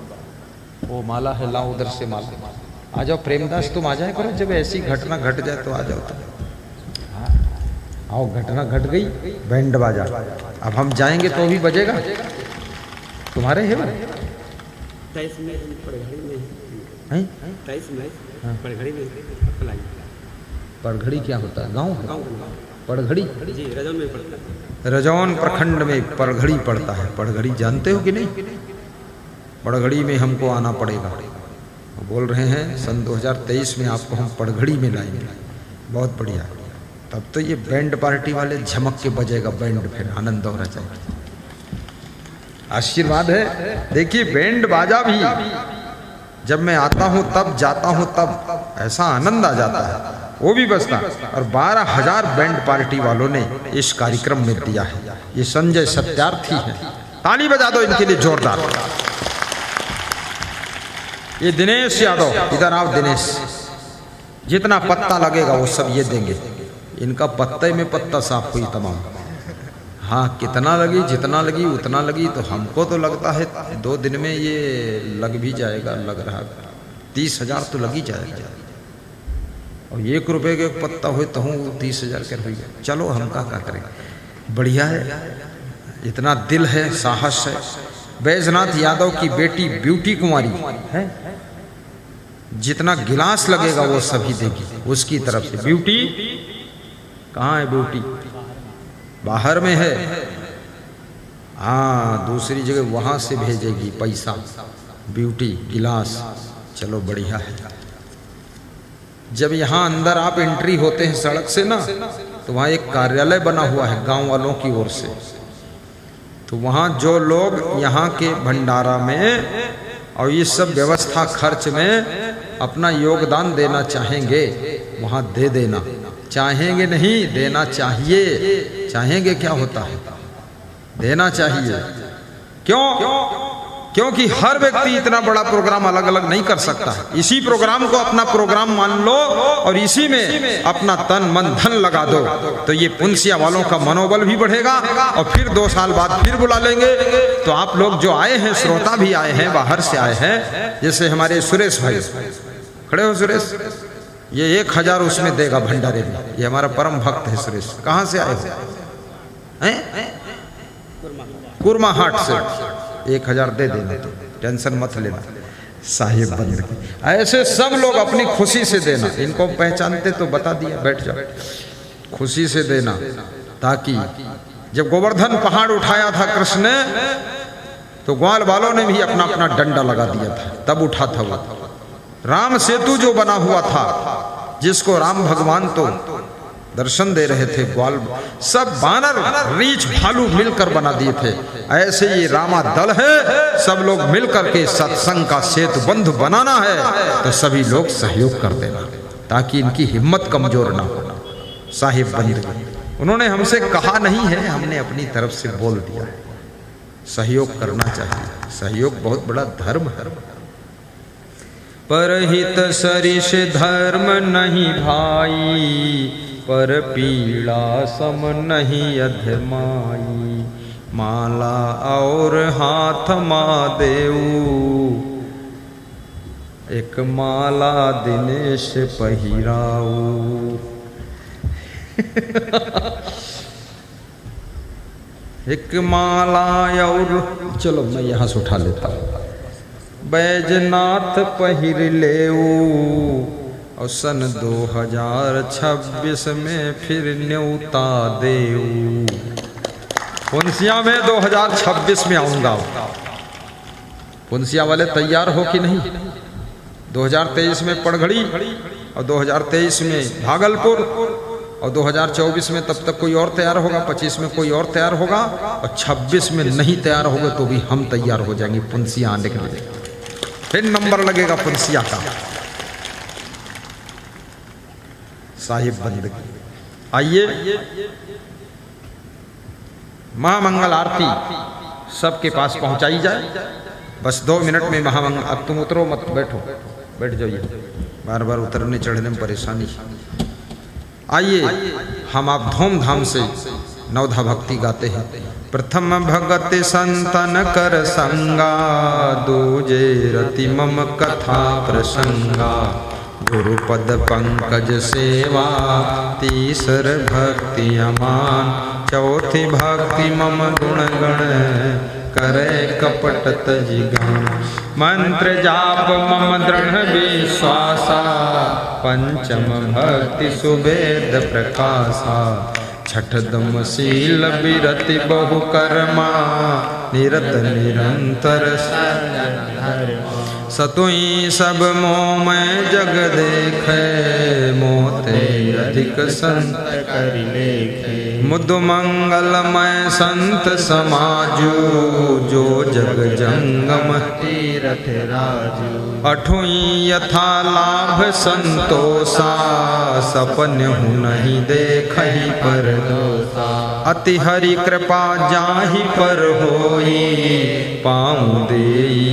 वो माला है, लाओ उधर से माला। आ जाओ प्रेमदास, तुम आ जाए करो। जब ऐसी घटना घट जाए तो आ जाओ तुम। आओ, घटना घट गई, बैंड बाजा। अब हम जाएंगे तो भी बजेगा। तुम्हारे है वो? पड़घड़ी क्या होता है? गाँव पड़घड़ी रजौन प्रखंड में पड़घड़ी पड़ता है। पड़घड़ी जानते हो कि नहीं? पड़घड़ी में हमको आना पड़ेगा। बोल रहे हैं सन 2023 में आपको हम पड़घड़ी में लाएंगे। बहुत बढ़िया। तब तो ये बैंड पार्टी वाले झमक के बजेगा बैंड, फिर आनंद हो जाएगा। आशीर्वाद है। देखिए बैंड बाजा भी जब मैं आता हूँ तब, जाता हूँ तब, ऐसा आनंद आ जाता है। वो भी बजता। और 12,000 बैंड पार्टी वालों ने इस कार्यक्रम में दिया है। ये संजय सत्यार्थी है, ताली बजा दो इनके लिए जोरदार। ये दिनेश यादव, इधर आओ दिनेश। जितना पत्ता लगेगा वो सब ये देंगे। इनका पत्ते में पत्ता साफ हुई तमाम। हाँ, कितना लगी, जितना लगी उतना लगी। तो हमको तो लगता है 2 दिन में ये लग भी जाएगा। लग रहा 30,000 तो लग ही जाएगा। और 1 रुपये के पत्ता हुए तो हूँ 30,000 कर हुई। चलो हम क्या करेंगे। बढ़िया है, इतना दिल है, साहस है। बैजनाथ यादव की बेटी ब्यूटी कुमारी है, जितना गिलास लगेगा वो सभी देगी उसकी तरफ से। ब्यूटी कहाँ है? ब्यूटी बाहर में है। हाँ, दूसरी जगह वहाँ से भेजेगी पैसा। ब्यूटी गिलास, चलो बढ़िया है। जब यहाँ अंदर आप एंट्री होते हैं सड़क से ना, तो वहाँ एक कार्यालय बना हुआ है गांव वालों की ओर से। तो वहाँ जो लोग यहाँ के भंडारा में और ये सब व्यवस्था खर्च में अपना योगदान देना चाहेंगे, वहाँ दे देना। चाहेंगे नहीं, देना चाहिए। चाहेंगे क्या होता है, देना चाहिए। क्यों? क्योंकि हर व्यक्ति इतना बड़ा प्रोग्राम अलग अलग नहीं कर सकता है। इसी प्रोग्राम को अपना प्रोग्राम मान लो और इसी में अपना तन मन धन लगा दो, तो ये पुंसिया वालों का मनोबल भी बढ़ेगा और फिर 2 साल बाद फिर बुला लेंगे। तो आप लोग जो आए हैं, श्रोता भी आए हैं, बाहर से आए हैं, जैसे हमारे सुरेश भाई खड़े हो। सुरेश ये 1000 उसमें देगा भंडारे में। ये हमारा परम भक्त है सुरेश। कहाँ से आए हो? कुरमा हाट से। 1000 दे देना, तो टेंशन मत लेना। साहिब बंद की ऐसे सब लोग अपनी खुशी से देना। इनको पहचानते तो बता दिया, बैठ जाओ। खुशी से देना, ताकि जब गोवर्धन पहाड़ उठाया था कृष्ण ने, तो ग्वाल वालों ने भी अपना अपना डंडा लगा दिया था, तब उठा था वो। राम सेतु जो बना हुआ था, जिसको राम भगवान तो दर्शन दे रहे थे, ग्वाल सब बानर रीछ भालू मिलकर बना दिए थे। ऐसे ये रामा दल है, सब लोग मिलकर के सत्संग का सेतु बंधु बनाना है, तो सभी लोग सहयोग कर देना, ताकि इनकी हिम्मत कमजोर ना हो। साहिब बंद उन्होंने हमसे कहा नहीं है, हमने अपनी तरफ से बोल दिया। सहयोग करना चाहिए, सहयोग बहुत बड़ा धर्म है। परहित सरिष धर्म नहीं भाई, पर पीड़ा सम नहीं अधमाई। माला और हाथ माँ देऊ, एक माला दिनेश पहिराऊ। एक माला और, चलो मैं यहाँ से उठा लेता हूँ। बैजनाथ पहिर लेऊ, और सन 2026 में फिर न्योता देऊ। पुंसिया में 2026 में आऊंगा। पुंसिया वाले तैयार हो कि नहीं? 2023 में पड़घड़ी, और 2023 में भागलपुर, और 2024 में तब तक कोई और तैयार होगा, 25 में कोई और तैयार होगा, और 26 में नहीं तैयार होगा तो भी हम तैयार हो जाएंगे पुंसिया आने के लिए। फिर नंबर लगेगा पुंसिया का। साहिब बंदगी। आइए, महामंगल आरती सबके पास पहुंचाई जाए। बस 2 मिनट में महामंगल। अब तुम उतरो मत, बैठो, बैठ जाइए, बार बार उतरने चढ़ने में परेशानी। आइए हम आप धूमधाम से नवधा भक्ति गाते हैं। प्रथम भगत संतन कर संगा, दूजे रति मम कथा प्रसंगा। गुरुपद पंकज सेवा, तीसर भक्ति अमान। चौथी भक्ति मम गुण गण, करे कपट तजिगान। मंत्र जाप मम दृढ़ विश्वासा, पंचम भक्ति सुवेद प्रकाशा। छठ दम शील विरति बहु कर्मा, निरत निरंतर सतुई सब मोह में जग देखे। मोते अधिक संत कर लेखे, मुद मंगलमय संत समाजू। जो जग जंगम तीरथ राजू, अठुई यथा लाभ संतोषा। सपन हूँ नहीं देखहि पर दोषा, अति हरि कृपा जाहि पर होई। पाऊँ दे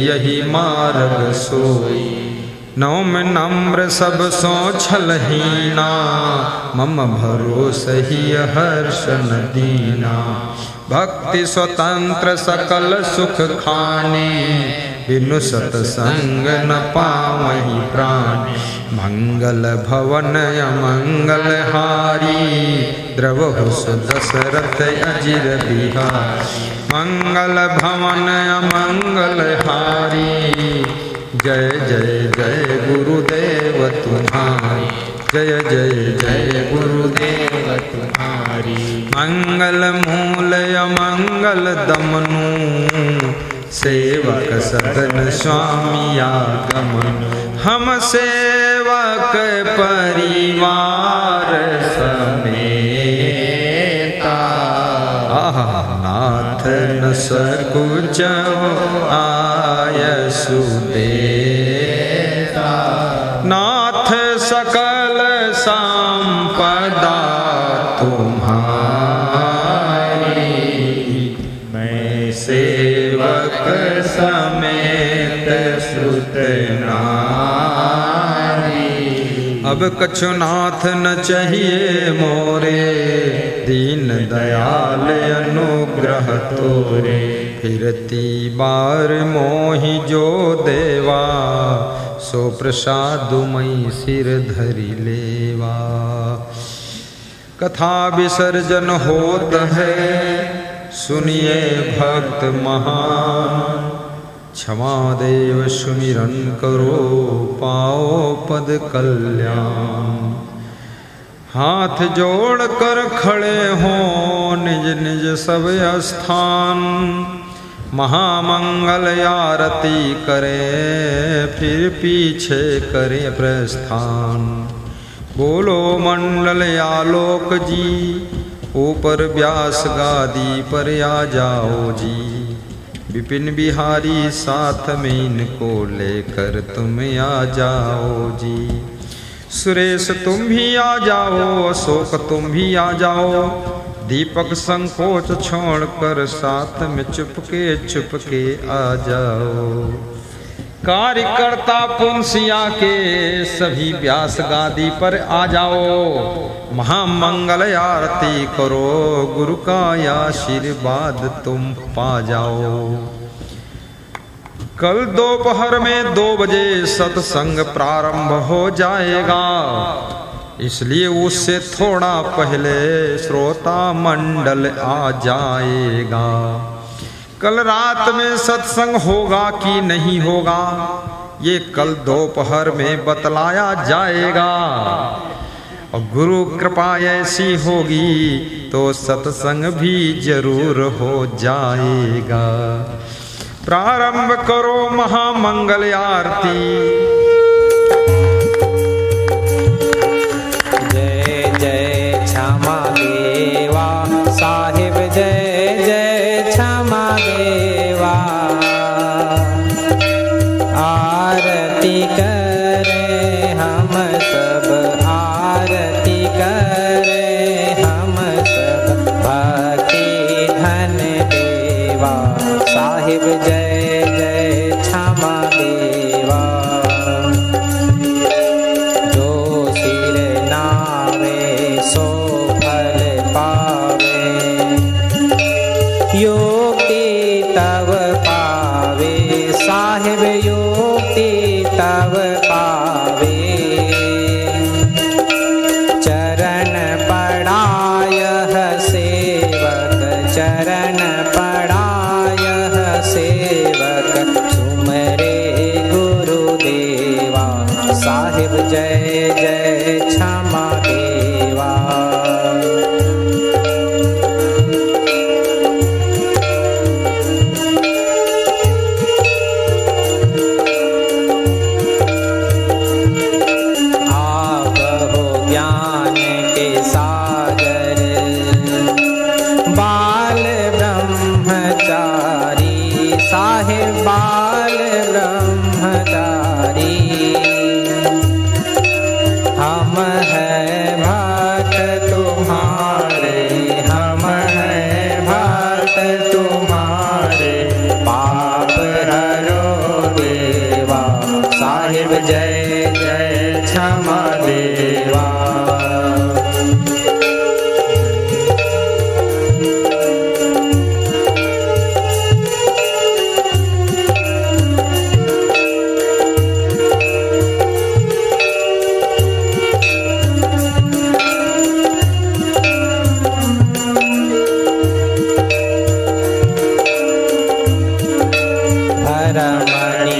यही मार्ग सोई। नौम नम्र सब सो छलहीना, मम भरोस ही हर्ष न दीना। भक्ति स्वतंत्र सकल सुख खाने, बिनु सतसंग न पावहि प्राण। मंगल भवन अमंगल हारी, द्रवहु दशरथ अजिर बिहारी। मंगल भवन अमंगल हारी, जय जय जय गुरुदेव तुम्हारी। जय जय जय गुरुदेव तुम्हारी। मंगल मूल अमंगल दमनु, सेवक सदन स्वामी आगमन। हम सेवक सेवक परिवार समेता, नाथ न सकुच आयसु देता, नाथ सकल संपदा तुम्हारी, मैं सेवक समेत सुत नारी। अब कछु नाथ न चाहिए मोरे, दीन दयाल अनुग्रह तोरे, फिरती बार मोहि जो देवा, सो प्रसादुमई सिर धरि लेवा। कथा विसर्जन होत है, सुनिए भक्त महान, क्षमा देव सुमिरन करो, पाओ पद कल्याण। हाथ जोड़ कर खड़े हों निज निज सब स्थान, महामंगल आरती करें फिर पीछे करें प्रस्थान। बोलो मंडल आलोक जी, ऊपर व्यास गादी पर आ जाओ जी, विपिन बिहारी साथ में इनको लेकर तुम आ जाओ जी। सुरेश तुम भी आ जाओ, अशोक तुम भी आ जाओ, दीपक संकोच छोड़कर साथ में चुपके आ जाओ। कार्यकर्ता पुंसिया के सभी व्यास गादी पर आ जाओ, महामंगल आरती करो, गुरु का आशीर्वाद तुम पा जाओ। कल दोपहर में 2 बजे सत्संग प्रारंभ हो जाएगा, इसलिए उससे थोड़ा पहले श्रोता मंडल आ जाएगा। कल रात में सत्संग होगा कि नहीं होगा, ये कल दोपहर में बतलाया जाएगा। और गुरु कृपा ऐसी होगी तो सत्संग भी जरूर हो जाएगा। प्रारंभ करो महामंगल आरती। जय जय क्षमा देवा साहिब, जय जय क्षमा देवा। आरती करें हम सब, आरती करें हम सब, भक्ति धन देवा साहिब, जय जय क्षमा देवा। जो सिर नावे सो फल पावे, योगी तव पावे साहिब, योगी तव पावे। चरण पड़ाय सेवक, चरण पड़ाय सेवक, सुमरे गुरुदेवा साहिब, जय जय क्षमा देवा। आप हो ज्ञान के सागर, बाल ब्रह्मचारी साहिब, बाल ब्रह्मचारी। हम हैं भक्त तुम्हारे, हम हैं भक्त तुम्हारे, पाप हरो देवा साहिब, जय जय क्षमा देवा।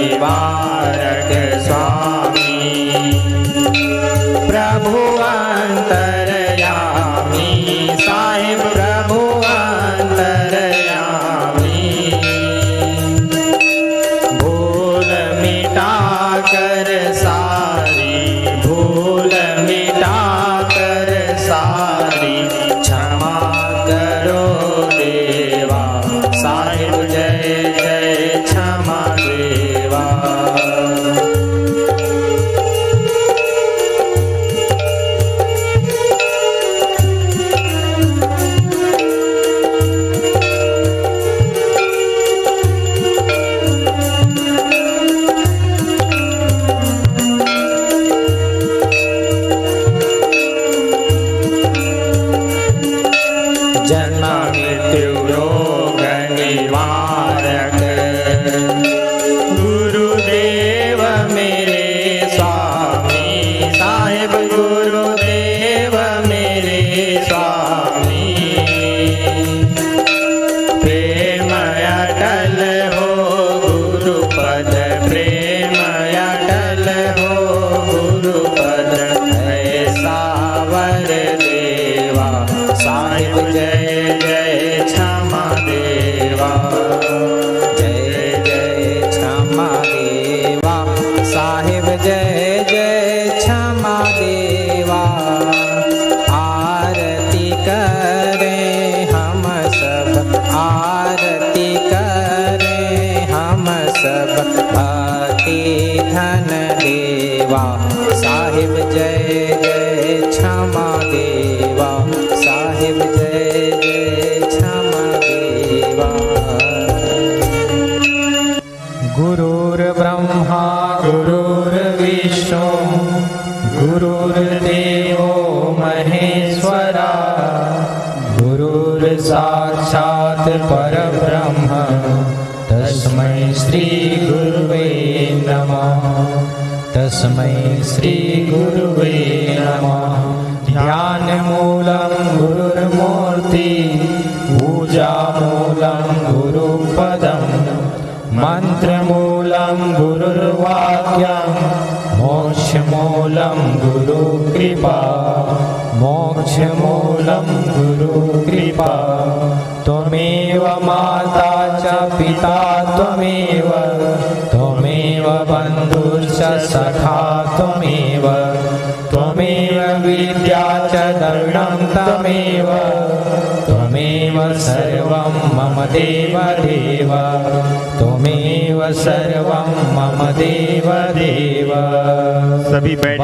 धर्मनिवारक स्वामी, प्रभु अंतरयामी साहिब, प्रभु अंतरयामी। भूल मिटा कर सारी, जन्म मृत्यु रोग निवारक गुरुदेव मेरे स्वामी साहेब गुरुदेव मेरे स्वामी प्रेम अटल हो गुरुपद प्रेम अटल हो गुरुपद ऐसा वर देवा साहिब जय जय क्षमा देवा जय जय क्षमा देवा साहिब जय जय क्षमा देवा आरती करें हम सब आरती करें हम सब भक्ति धन देवा साहिब जय जय क्षमा देवा साहिब जय जय क्षमा देवा गुरुर्ब्रह्मा गुरुर्विष्णु गुरुर्देवो महेश्वरा गुरुर्साक्षात् परब्रह्म तस्मै श्री गुरुवे नमः तस्मै श्री गुरुवे नमः ध्यान मूलं गुरुर्मूर्ति पूजा मूलं गुरुपदं मंत्र मूलं गुरुर्वाक्यं मोक्ष मूलं गुरुकृपा मोक्ष मूलं गुरुकृपा त्वमेव माता च पिता त्वमेव त्वमेव बन्धुश्च सखा त्वमेव त्वमेव विद्या च दर्शनं त्वमेव त्वमेव सर्वं मम देव देव त्वमेव सर्वं मम देव देव। सभी बैठ